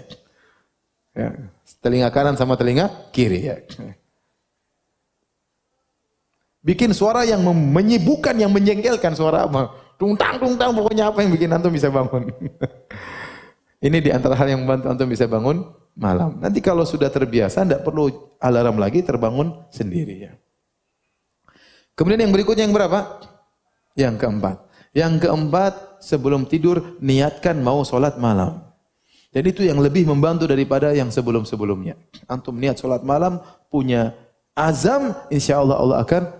Ya, telinga kanan sama telinga kiri ya. Bikin suara yang menyibukkan, yang menjengkelkan, suara apa? Tungtang pokoknya apa yang bikin antum bisa bangun. Ini di antara hal yang membantu antum bisa bangun malam. Nanti kalau sudah terbiasa, tidak perlu alarm lagi, terbangun sendiri ya. Kemudian yang berikutnya yang berapa? Yang keempat. Yang keempat, sebelum tidur, niatkan mau sholat malam. Jadi itu yang lebih membantu daripada yang sebelum-sebelumnya. Antum niat sholat malam, punya azam, insya Allah Allah akan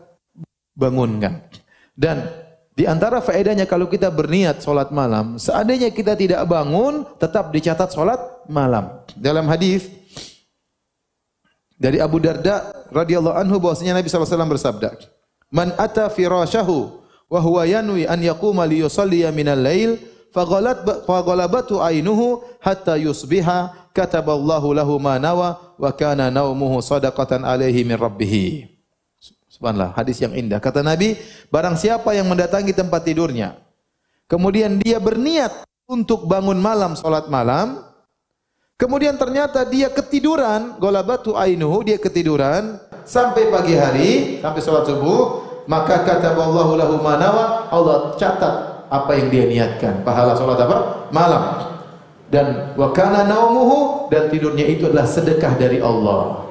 bangunkan. Dan di antara faedahnya kalau kita berniat sholat malam, seandainya kita tidak bangun, tetap dicatat sholat malam. Dalam hadis dari Abu Darda radhiyallahu anhu bahwasanya Nabi SAW bersabda, "Man ata firashahu wa huwa yanwi an yaquma li yusalliya minal lail, faghalabatu ainuhu hatta yusbiha, kataballahu lahu ma nawa wa kana naumuhu shadaqatan alaihi min rabbih." Subhanallah, hadis yang indah. Kata Nabi, barang siapa yang mendatangi tempat tidurnya, kemudian dia berniat untuk bangun malam, sholat malam, kemudian ternyata dia ketiduran, golabatu ainuhu, dia ketiduran, sampai pagi hari, sampai sholat subuh, maka kataballahu lahu ma nawa, Allah catat apa yang dia niatkan. Pahala sholat apa? Malam. Dan wa kana naumuhu, dan tidurnya itu adalah sedekah dari Allah.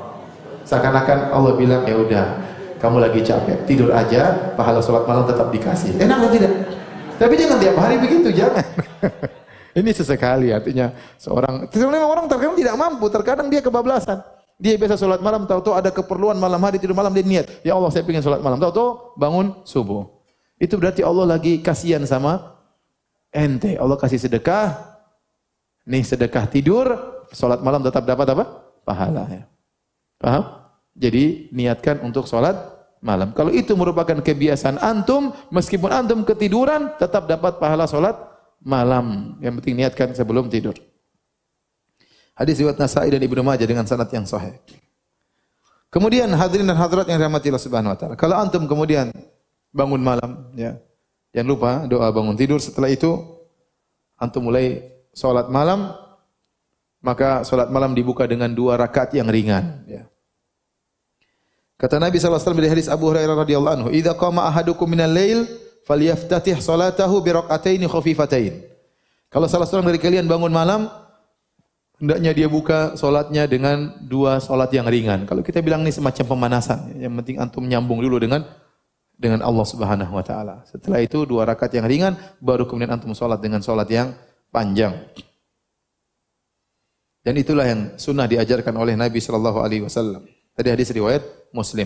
Seakan-akan Allah bilang, ya udah, kamu lagi capek, tidur aja, pahala sholat malam tetap dikasih. Enak atau tidak? Tapi jangan tiap hari begitu, jangan. Ini sesekali, artinya terkadang orang terkadang tidak mampu, terkadang dia kebablasan. Dia biasa sholat malam, tahu-tahu ada keperluan malam hari, tidur malam, dia niat, ya Allah saya ingin sholat malam, tahu-tahu bangun subuh. Itu berarti Allah lagi kasihan sama ente. Allah kasih sedekah, nih sedekah tidur, sholat malam tetap dapat apa? Pahala. Ya. Paham? Jadi niatkan untuk sholat malam. Kalau itu merupakan kebiasaan antum, meskipun antum ketiduran, tetap dapat pahala sholat malam. Yang penting niatkan sebelum tidur. Hadis riwayat Nasa'i dan Ibnu Majah dengan sanad yang sahih. Kemudian hadirin dan hadirat yang dirahmati Allah Subhanahu wa taala. Kalau antum kemudian bangun malam, ya. Jangan lupa doa bangun tidur. Setelah itu antum mulai salat malam, maka salat malam dibuka dengan 2 rakaat yang ringan, ya. Kata Nabi sallallahu alaihi wasallam dari hadis Abu Hurairah radhiyallahu anhu, "Idza qama ahadukum minal lail falyaftatih salatahu bi rak'ataini khafifatain." Kalau salah seorang dari kalian bangun malam, hendaknya dia buka solatnya dengan 2 solat yang ringan. Kalau kita bilang ini semacam pemanasan, yang penting antum nyambung dulu dengan Allah Subhanahu wa taala. Setelah itu 2 rakaat yang ringan, baru kemudian antum solat dengan solat yang panjang. Dan itulah yang sunnah diajarkan oleh Nabi sallallahu alaihi wasallam. Tadi hadis riwayat Muslim.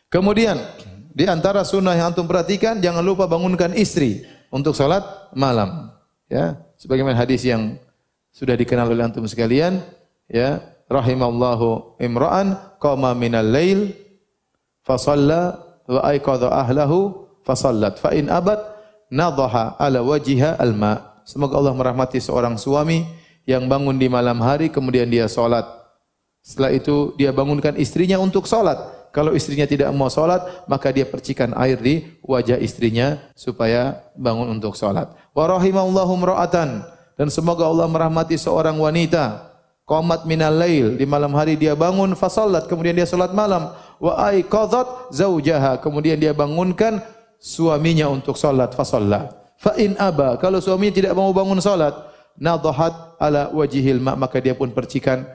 Kemudian di antara sunnah yang antum perhatikan, jangan lupa bangunkan istri untuk salat malam. Ya, sebagaimana hadis yang sudah dikenal oleh antum sekalian, ya, rahimallahu imra'an qama minal lail fa shalla wa ayqadha ahlahu fa shallat fa in abat nadhaha ala wajhiha alma. Semoga Allah merahmati seorang suami yang bangun di malam hari kemudian dia salat. Setelah itu dia bangunkan istrinya untuk salat. Kalau istrinya tidak mau salat, maka dia percikan air di wajah istrinya supaya bangun untuk salat. Wa rahimallahu imra'atan, dan semoga Allah merahmati seorang wanita qamat minal lail, di malam hari dia bangun fa shallat, kemudian dia salat malam, wa aiqadhat zaujaha, kemudian dia bangunkan suaminya untuk salat fa shalla. Fa in aba, kalau suaminya tidak mau bangun salat, nadhahat ala wajhil ma, maka dia pun percikan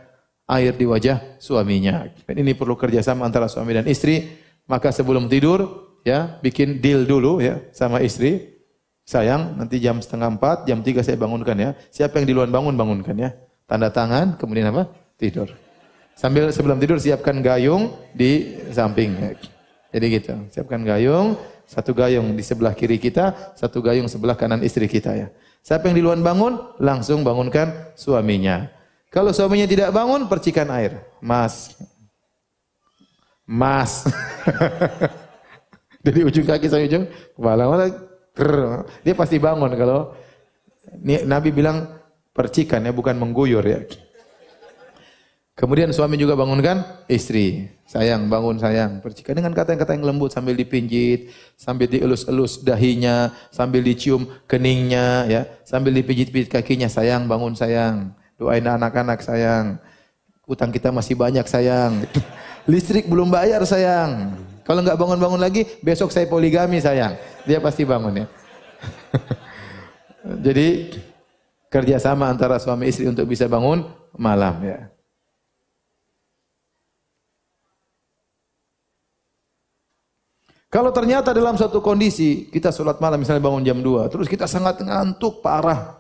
air di wajah suaminya. Dan ini perlu kerjasama antara suami dan istri. Maka sebelum tidur, ya, bikin deal dulu, ya, sama istri. Sayang, nanti jam 3:30, jam 3 saya bangunkan, ya. Siapa yang duluan bangun, bangunkan, ya. Tanda tangan, kemudian apa? Tidur. Sambil sebelum tidur siapkan gayung di samping. Ya. Jadi gitu. Siapkan gayung, 1 gayung di sebelah kiri kita, 1 gayung sebelah kanan istri kita, ya. Siapa yang duluan bangun, langsung bangunkan suaminya. Kalau suaminya tidak bangun, percikan air. Mas. Dari ujung kaki sampai ujung kepala. Dia pasti bangun kalau Nabi bilang percikan, ya, bukan mengguyur, ya. Kemudian suami juga bangunkan istri. Sayang, bangun sayang. Percikan dengan kata-kata yang lembut sambil dipinjit, sambil dielus-elus dahinya, sambil dicium keningnya, ya, sambil dipijit-pijit kakinya. Sayang, bangun sayang. Doain anak-anak sayang. Utang kita masih banyak sayang. Listrik belum bayar sayang. Kalau enggak bangun-bangun lagi, besok saya poligami sayang. Dia pasti bangun, ya. Jadi kerjasama antara suami istri untuk bisa bangun malam, ya. Kalau ternyata dalam satu kondisi kita sholat malam, misalnya bangun jam 2, terus kita sangat ngantuk parah,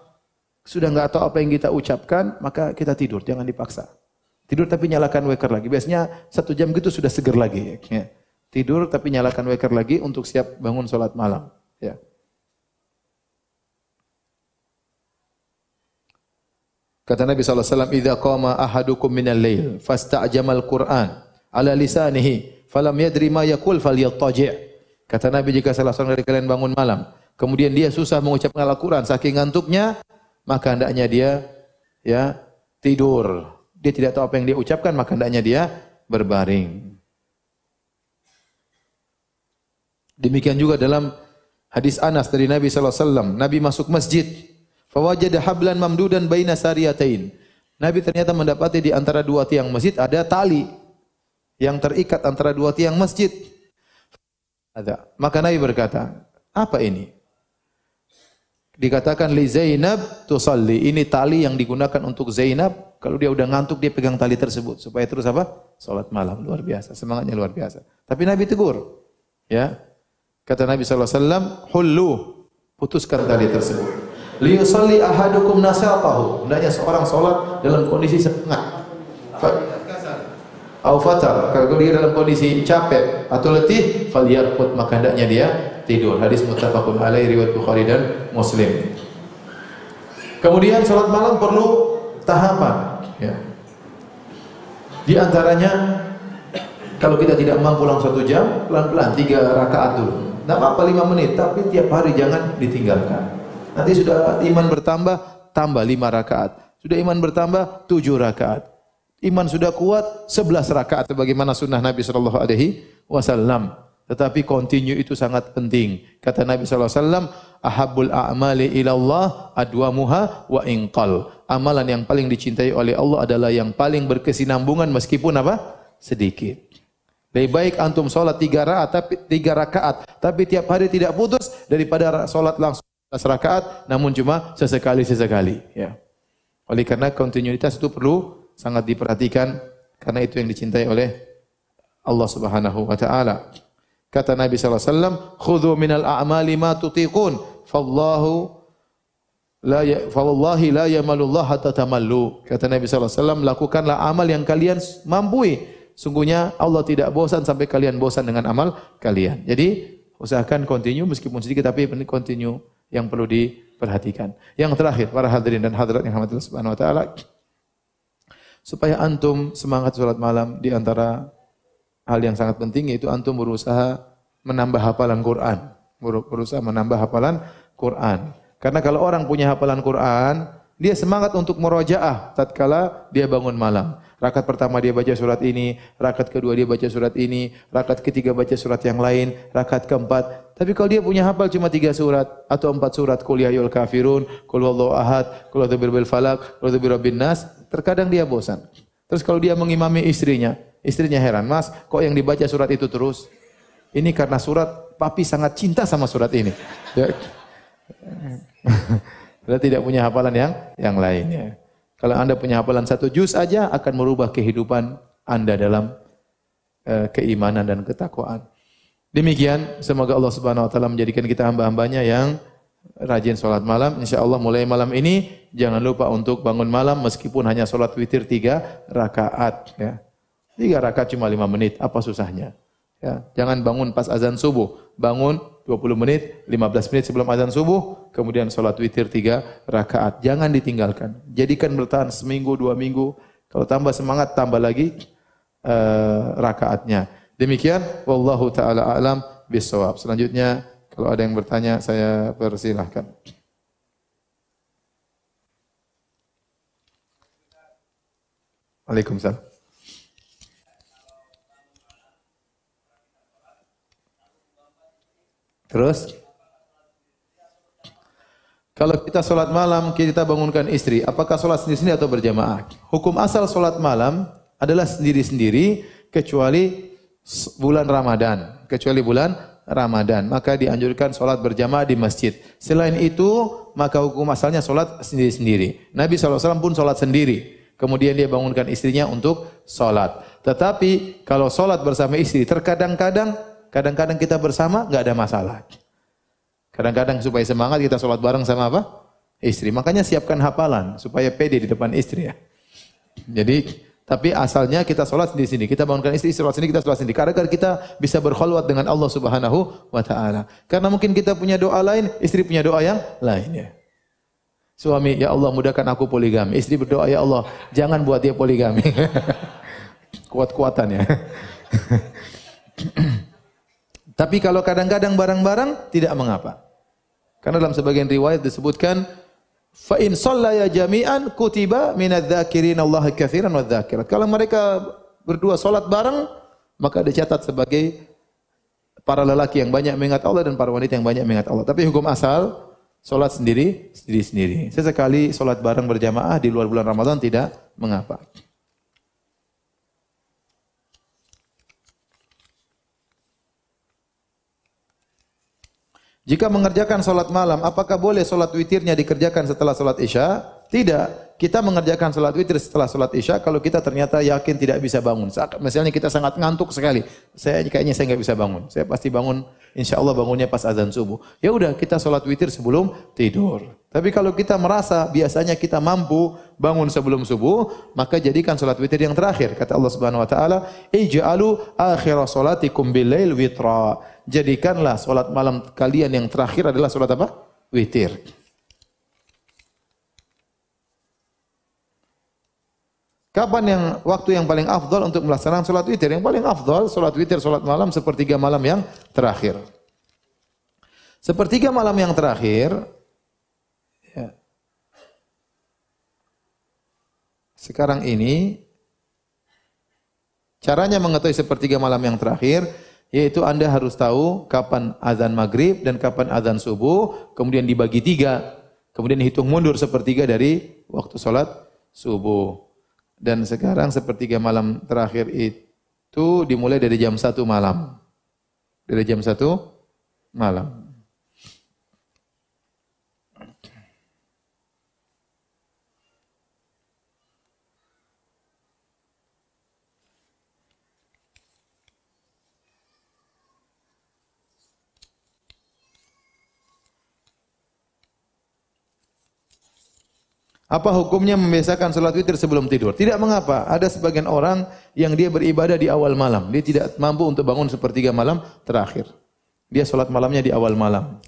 sudah enggak tahu apa yang kita ucapkan, maka kita tidur, jangan dipaksa. Tidur tapi nyalakan waker lagi. Biasanya 1 jam gitu sudah seger lagi, ya. Tidur tapi nyalakan waker lagi untuk siap bangun sholat malam, ya. Kata Nabi sallallahu alaihi wasallam, "Idza qama ahadukum minal lail fasta'jamal Qur'an ala lisanihi falam yadri ma yaqul falyattaji'." Kata Nabi, jika salah seorang dari kalian bangun malam, kemudian dia susah mengucapkan Al-Qur'an saking ngantuknya, maka hendaknya dia, ya, tidur. Dia tidak tahu apa yang dia ucapkan, maka hendaknya dia berbaring. Demikian juga dalam hadis Anas dari Nabi sallallahu alaihi wasallam, Nabi masuk masjid, fawajada hablan mamdudan baina sariyatain. Nabi ternyata mendapati di antara 2 tiang masjid ada tali yang terikat antara 2 tiang masjid. Maka Nabi berkata, apa ini? Dikatakan li Zainab tusalli. Ini tali yang digunakan untuk Zainab. Kalau dia udah ngantuk, dia pegang tali tersebut supaya terus apa? Salat malam. Luar biasa, semangatnya luar biasa. Tapi Nabi tegur, ya. Kata Nabi sallallahu alaihi wasallam, "Hullu," putuskan tali tersebut. Liyusalli ahadukum nasatahu. Hendaknya seorang salat dalam kondisi semangat. Au fatar, kalau dia dalam kondisi capek atau letih, falyarqud, maka hendaknya dia tidur. Hadis muttafaqun alaihi riwayat Bukhari dan Muslim. Kemudian salat malam perlu tahapan, ya. Di antaranya kalau kita tidak mampu langsung 1 jam, pelan-pelan 3 rakaat dulu. Tidak apa-apa 5 menit, tapi tiap hari jangan ditinggalkan. Nanti sudah iman bertambah, tambah 5 rakaat. Sudah iman bertambah 7 rakaat. Iman sudah kuat 11 rakaat sebagaimana sunnah Nabi sallallahu alaihi wasallam. Tetapi continue itu sangat penting. Kata Nabi sallallahu alaihi wasallam, ahabbul a'mali ila Allah adwamuha wa inqal. Amalan yang paling dicintai oleh Allah adalah yang paling berkesinambungan meskipun apa? Sedikit. Lebih baik antum salat 3 rakaat tapi tiap hari tidak putus daripada salat langsung 11 rakaat namun cuma sesekali ya. Oleh karena kontinuitas itu perlu sangat diperhatikan karena itu yang dicintai oleh Allah Subhanahu wa taala. Kata Nabi sallallahu alaihi wasallam, "Khudhu minal a'mali ma tutiqun, fawallahi la yamalullah hatta tamallu." Kata Nabi sallallahu alaihi wasallam, lakukanlah amal yang kalian mampu. Sungguhnya Allah tidak bosan sampai kalian bosan dengan amal kalian. Jadi usahakan continue meskipun sedikit tapi continue yang perlu diperhatikan. Yang terakhir, para hadirin dan hadirat yang rahmatillah subhanahu wa taala, supaya antum semangat salat malam, di antara hal yang sangat penting yaitu antum berusaha menambah hafalan Quran. Berusaha menambah hafalan Quran. Karena kalau orang punya hafalan Quran, dia semangat untuk murojaah tatkala dia bangun malam. Rakaat pertama dia baca surat ini, rakaat kedua dia baca surat ini, rakaat ketiga baca surat yang lain, rakaat keempat. Tapi kalau dia punya hafal cuma 3 surat atau 4 surat, Qul ya ayyuhal kafirun, Qul huwallahu ahad, Qul a'udzu birabbil falaq, Qul a'udzu birabbin nas, terkadang dia bosan. Terus kalau dia mengimami istrinya heran, "Mas, kok yang dibaca surat itu terus?" Ini karena surat papi sangat cinta sama surat ini. Dia tidak punya hafalan yang lain ya. Kalau anda punya hafalan 1 juz saja akan merubah kehidupan anda dalam keimanan dan ketakwaan. Demikian, semoga Allah Subhanahu wa taala menjadikan kita hamba-hambanya yang rajin salat malam. Insyaallah mulai malam ini jangan lupa untuk bangun malam meskipun hanya salat witir 3 rakaat ya. 3 rakaat cuma 5 menit, apa susahnya? Ya, jangan bangun pas azan subuh, bangun 20 menit, 15 menit sebelum azan subuh, kemudian salat witir 3 rakaat. Jangan ditinggalkan. Jadikan bertahan seminggu, 2 minggu. Kalau tambah semangat, tambah lagi rakaatnya. Demikian, wallahu taala a'lam bissawab. Selanjutnya, kalau ada yang bertanya, saya persilahkan. Waalaikumsalam. Terus, kalau kita solat malam, kita bangunkan istri, apakah solat sendiri-sendiri atau berjamaah? Hukum asal solat malam adalah sendiri-sendiri, kecuali bulan Ramadan. Maka dianjurkan solat berjamaah di masjid. Selain itu, maka hukum asalnya solat sendiri-sendiri. Nabi SAW pun solat sendiri. Kemudian dia bangunkan istrinya untuk solat. Tetapi, kalau solat bersama istri, kadang-kadang kita bersama, enggak ada masalah. Kadang-kadang supaya semangat kita solat bareng sama apa? Istri. Makanya siapkan hafalan supaya pede di depan istri ya. Jadi, tapi asalnya kita solat sendiri-sendiri. Kita bangunkan istri solat sendiri, kita solat sendiri. Karena kita bisa berkhulwat dengan Allah Subhanahu wa taala. Karena mungkin kita punya doa lain, istri punya doa yang lain ya. Suami, ya Allah mudahkan aku poligami. Istri berdoa, ya Allah jangan buat dia poligami. Kuat-kuatan ya. Tapi kalau kadang-kadang bareng-bareng tidak mengapa. Karena dalam sebagian riwayat disebutkan fa in shallaya jami'an kutiba minadz-dzakirin Allah katsiran wadz-dzakirat. Kalau mereka berdua salat bareng maka dicatat sebagai para lelaki yang banyak mengingat Allah dan para wanita yang banyak mengingat Allah. Tapi hukum asal salat sendiri-sendiri. Sesekali salat bareng berjamaah di luar bulan Ramadan tidak mengapa. Jika mengerjakan solat malam, apakah boleh solat witirnya dikerjakan setelah solat isya? Tidak. Kita mengerjakan salat witir setelah salat Isya kalau kita ternyata yakin tidak bisa bangun. Misalnya kita sangat ngantuk sekali. Kayaknya saya enggak bisa bangun. Saya pasti bangun, insyaallah bangunnya pas azan subuh. Ya udah, kita salat witir sebelum tidur. Tapi kalau kita merasa biasanya kita mampu bangun sebelum subuh, maka jadikan salat witir yang terakhir. Kata Allah Subhanahu wa taala, "Ij'alu akhir salatikum bil-lail witra." Jadikanlah salat malam kalian yang terakhir adalah salat apa? Witir. Kapan waktu yang paling afdal untuk melaksanakan salat witir? Yang paling afdal salat witir salat malam sepertiga malam yang terakhir. Sepertiga malam yang terakhir, ya. Sekarang ini caranya mengetahui sepertiga malam yang terakhir, yaitu Anda harus tahu kapan azan maghrib dan kapan azan subuh, kemudian dibagi 3, kemudian hitung mundur sepertiga dari waktu salat subuh. Dan sekarang sepertiga malam terakhir itu dimulai dari jam 1 malam. Dari jam 1 malam. Apa hukumnya membiasakan salat witir sebelum tidur? Tidak mengapa. Ada sebagian orang yang dia beribadah di awal malam. Dia tidak mampu untuk bangun sepertiga malam terakhir. Dia salat malamnya di awal malam.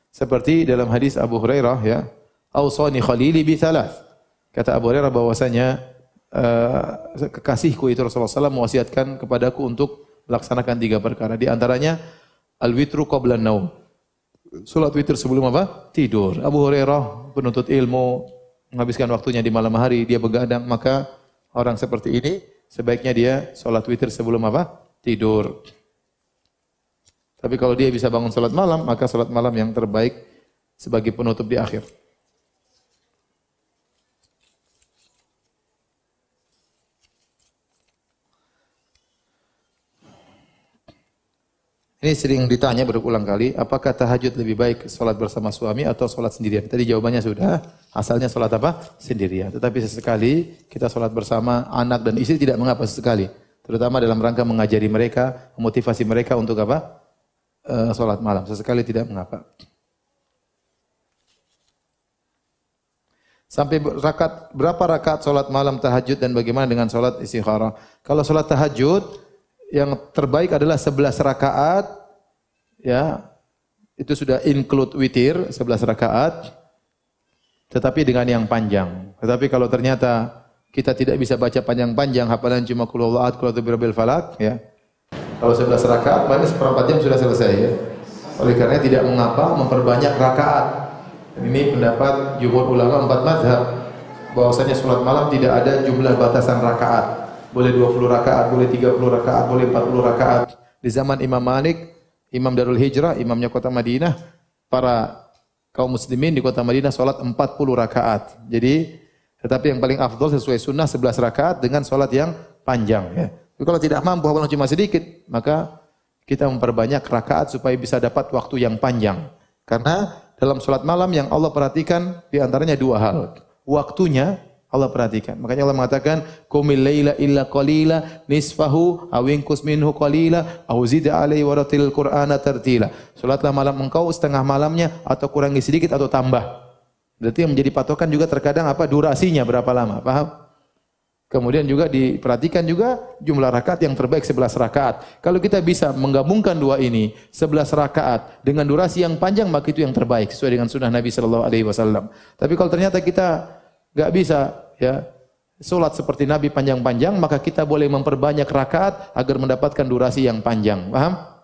Seperti dalam hadis Abu Hurairah, ya, "Awsani khalili bi thalath." Kata Abu Hurairah bahwasanya kekasihku itu Rasulullah SAW mewasiatkan kepadaku untuk melaksanakan 3 perkara. Di antaranya al-witru qabla an-naum. Salat witir sebelum apa? Tidur. Abu Hurairah penuntut ilmu, menghabiskan waktunya di malam hari, dia begadang, maka orang seperti ini sebaiknya dia salat witir sebelum apa? Tidur. Tapi kalau dia bisa bangun salat malam, maka salat malam yang terbaik sebagai penutup di akhir. Ini sering ditanya berulang kali, apakah tahajud lebih baik salat bersama suami atau salat sendirian? Tadi jawabannya sudah, asalnya salat apa? Sendirian. Tetapi sesekali kita salat bersama anak dan istri tidak mengapa sesekali. Terutama dalam rangka mengajari mereka, memotivasi mereka untuk apa? Salat malam. Sesekali tidak mengapa. Sampai berapa rakaat salat malam tahajud dan bagaimana dengan salat istikharah? Kalau salat tahajud, yang terbaik adalah 11 rakaat, ya, itu sudah include witir, 11 rakaat, tetapi dengan yang panjang. Tetapi kalau ternyata kita tidak bisa baca panjang-panjang, hafalan cuma qul huwallahu ahad, qul a'udzu birabbil falaq, ya. Kalau 11 rakaat, berarti seperempat jam sudah selesai, ya. Oleh karena tidak mengapa memperbanyak rakaat. Ini pendapat jumhur ulama 4 mazhab, bahwasanya salat malam tidak ada jumlah batasan rakaat. Boleh 20 rakaat, boleh 30 rakaat, boleh 40 rakaat. Di zaman Imam Malik, Imam Darul Hijrah, imamnya kota Madinah, para kaum muslimin di kota Madinah salat 40 rakaat. Jadi, tetapi yang paling afdal sesuai sunnah 11 rakaat dengan salat yang panjang, ya. Tapi kalau tidak mampu, walaupun cuma sedikit, maka kita memperbanyak rakaat supaya bisa dapat waktu yang panjang. Karena dalam salat malam yang Allah perhatikan di antaranya 2 hal. Waktunya Allah perhatikan. Makanya Allah mengatakan, "Qumil laila illa qalila nisfahu aw inqus minhu qalila aw zid 'alaihi wa ratilil Qur'ana tartila." Salatlah malam engkau setengah malamnya atau kurangi sedikit atau tambah. Berarti yang menjadi patokan juga terkadang apa? Durasinya berapa lama, paham? Kemudian juga diperhatikan juga jumlah rakaat yang terbaik 11 rakaat. Kalau kita bisa menggabungkan 2 ini, 11 rakaat dengan durasi yang panjang, maka itu yang terbaik sesuai dengan sunnah Nabi sallallahu alaihi wasallam. Tapi kalau ternyata kita enggak bisa, ya, salat seperti Nabi panjang-panjang, maka kita boleh memperbanyak rakaat agar mendapatkan durasi yang panjang. Paham?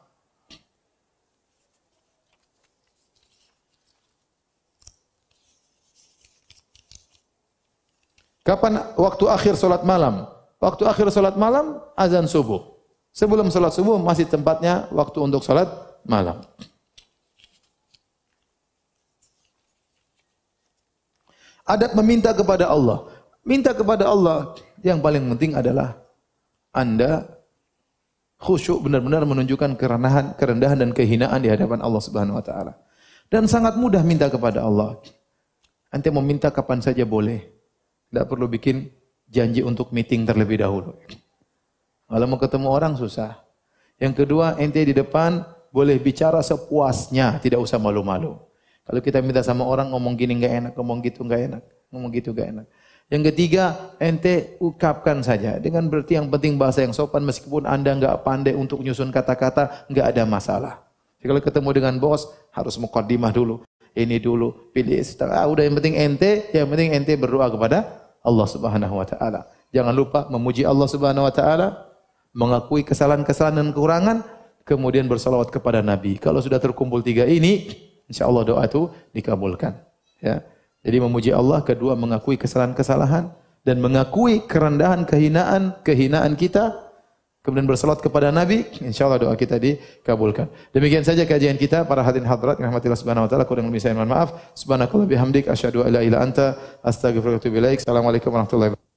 Kapan waktu akhir salat malam? Waktu akhir salat malam azan subuh. Sebelum salat subuh masih tempatnya waktu untuk salat malam. Adab meminta kepada Allah. Minta kepada Allah yang paling penting adalah Anda khusyuk, benar-benar menunjukkan kerendahan dan kehinaan di hadapan Allah Subhanahu wa taala. Dan sangat mudah minta kepada Allah. Anda mau minta kapan saja boleh. Tidak perlu bikin janji untuk meeting terlebih dahulu. Kalau mau ketemu orang susah. Yang kedua, ente di depan boleh bicara sepuasnya, tidak usah malu-malu. Kalau kita minta sama orang ngomong gini enggak enak, ngomong gitu enggak enak, ngomong gitu enggak enak. Yang ketiga, ente ukapkan saja. Dengan berarti yang penting bahasa yang sopan, meskipun Anda enggak pandai untuk nyusun kata-kata, enggak ada masalah. Jadi kalau ketemu dengan bos, harus muqaddimah dulu. Ini dulu, pilih setelah. Udah yang penting ente berdoa kepada Allah Subhanahu wa taala. Jangan lupa memuji Allah Subhanahu wa taala, mengakui kesalahan-kesalahan dan kekurangan, kemudian bersalawat kepada Nabi. Kalau sudah terkumpul 3 ini, insya-Allah doa itu dikabulkan. Ya. Jadi memuji Allah, kedua mengakui kesalahan-kesalahan dan mengakui kerendahan, kehinaan kita, kemudian bersalawat kepada Nabi, insya-Allah doa kita dikabulkan. Demikian saja kajian kita para hadirin hadirat yang rahmatillah subhanahu wa taala. Kurang lebih saya mohon maaf. Subhanakallah bihamdik asyhadu an la ilaha illa anta astaghfiruka wa atubu ilaik. Assalamualaikum warahmatullahi wabarakatuh.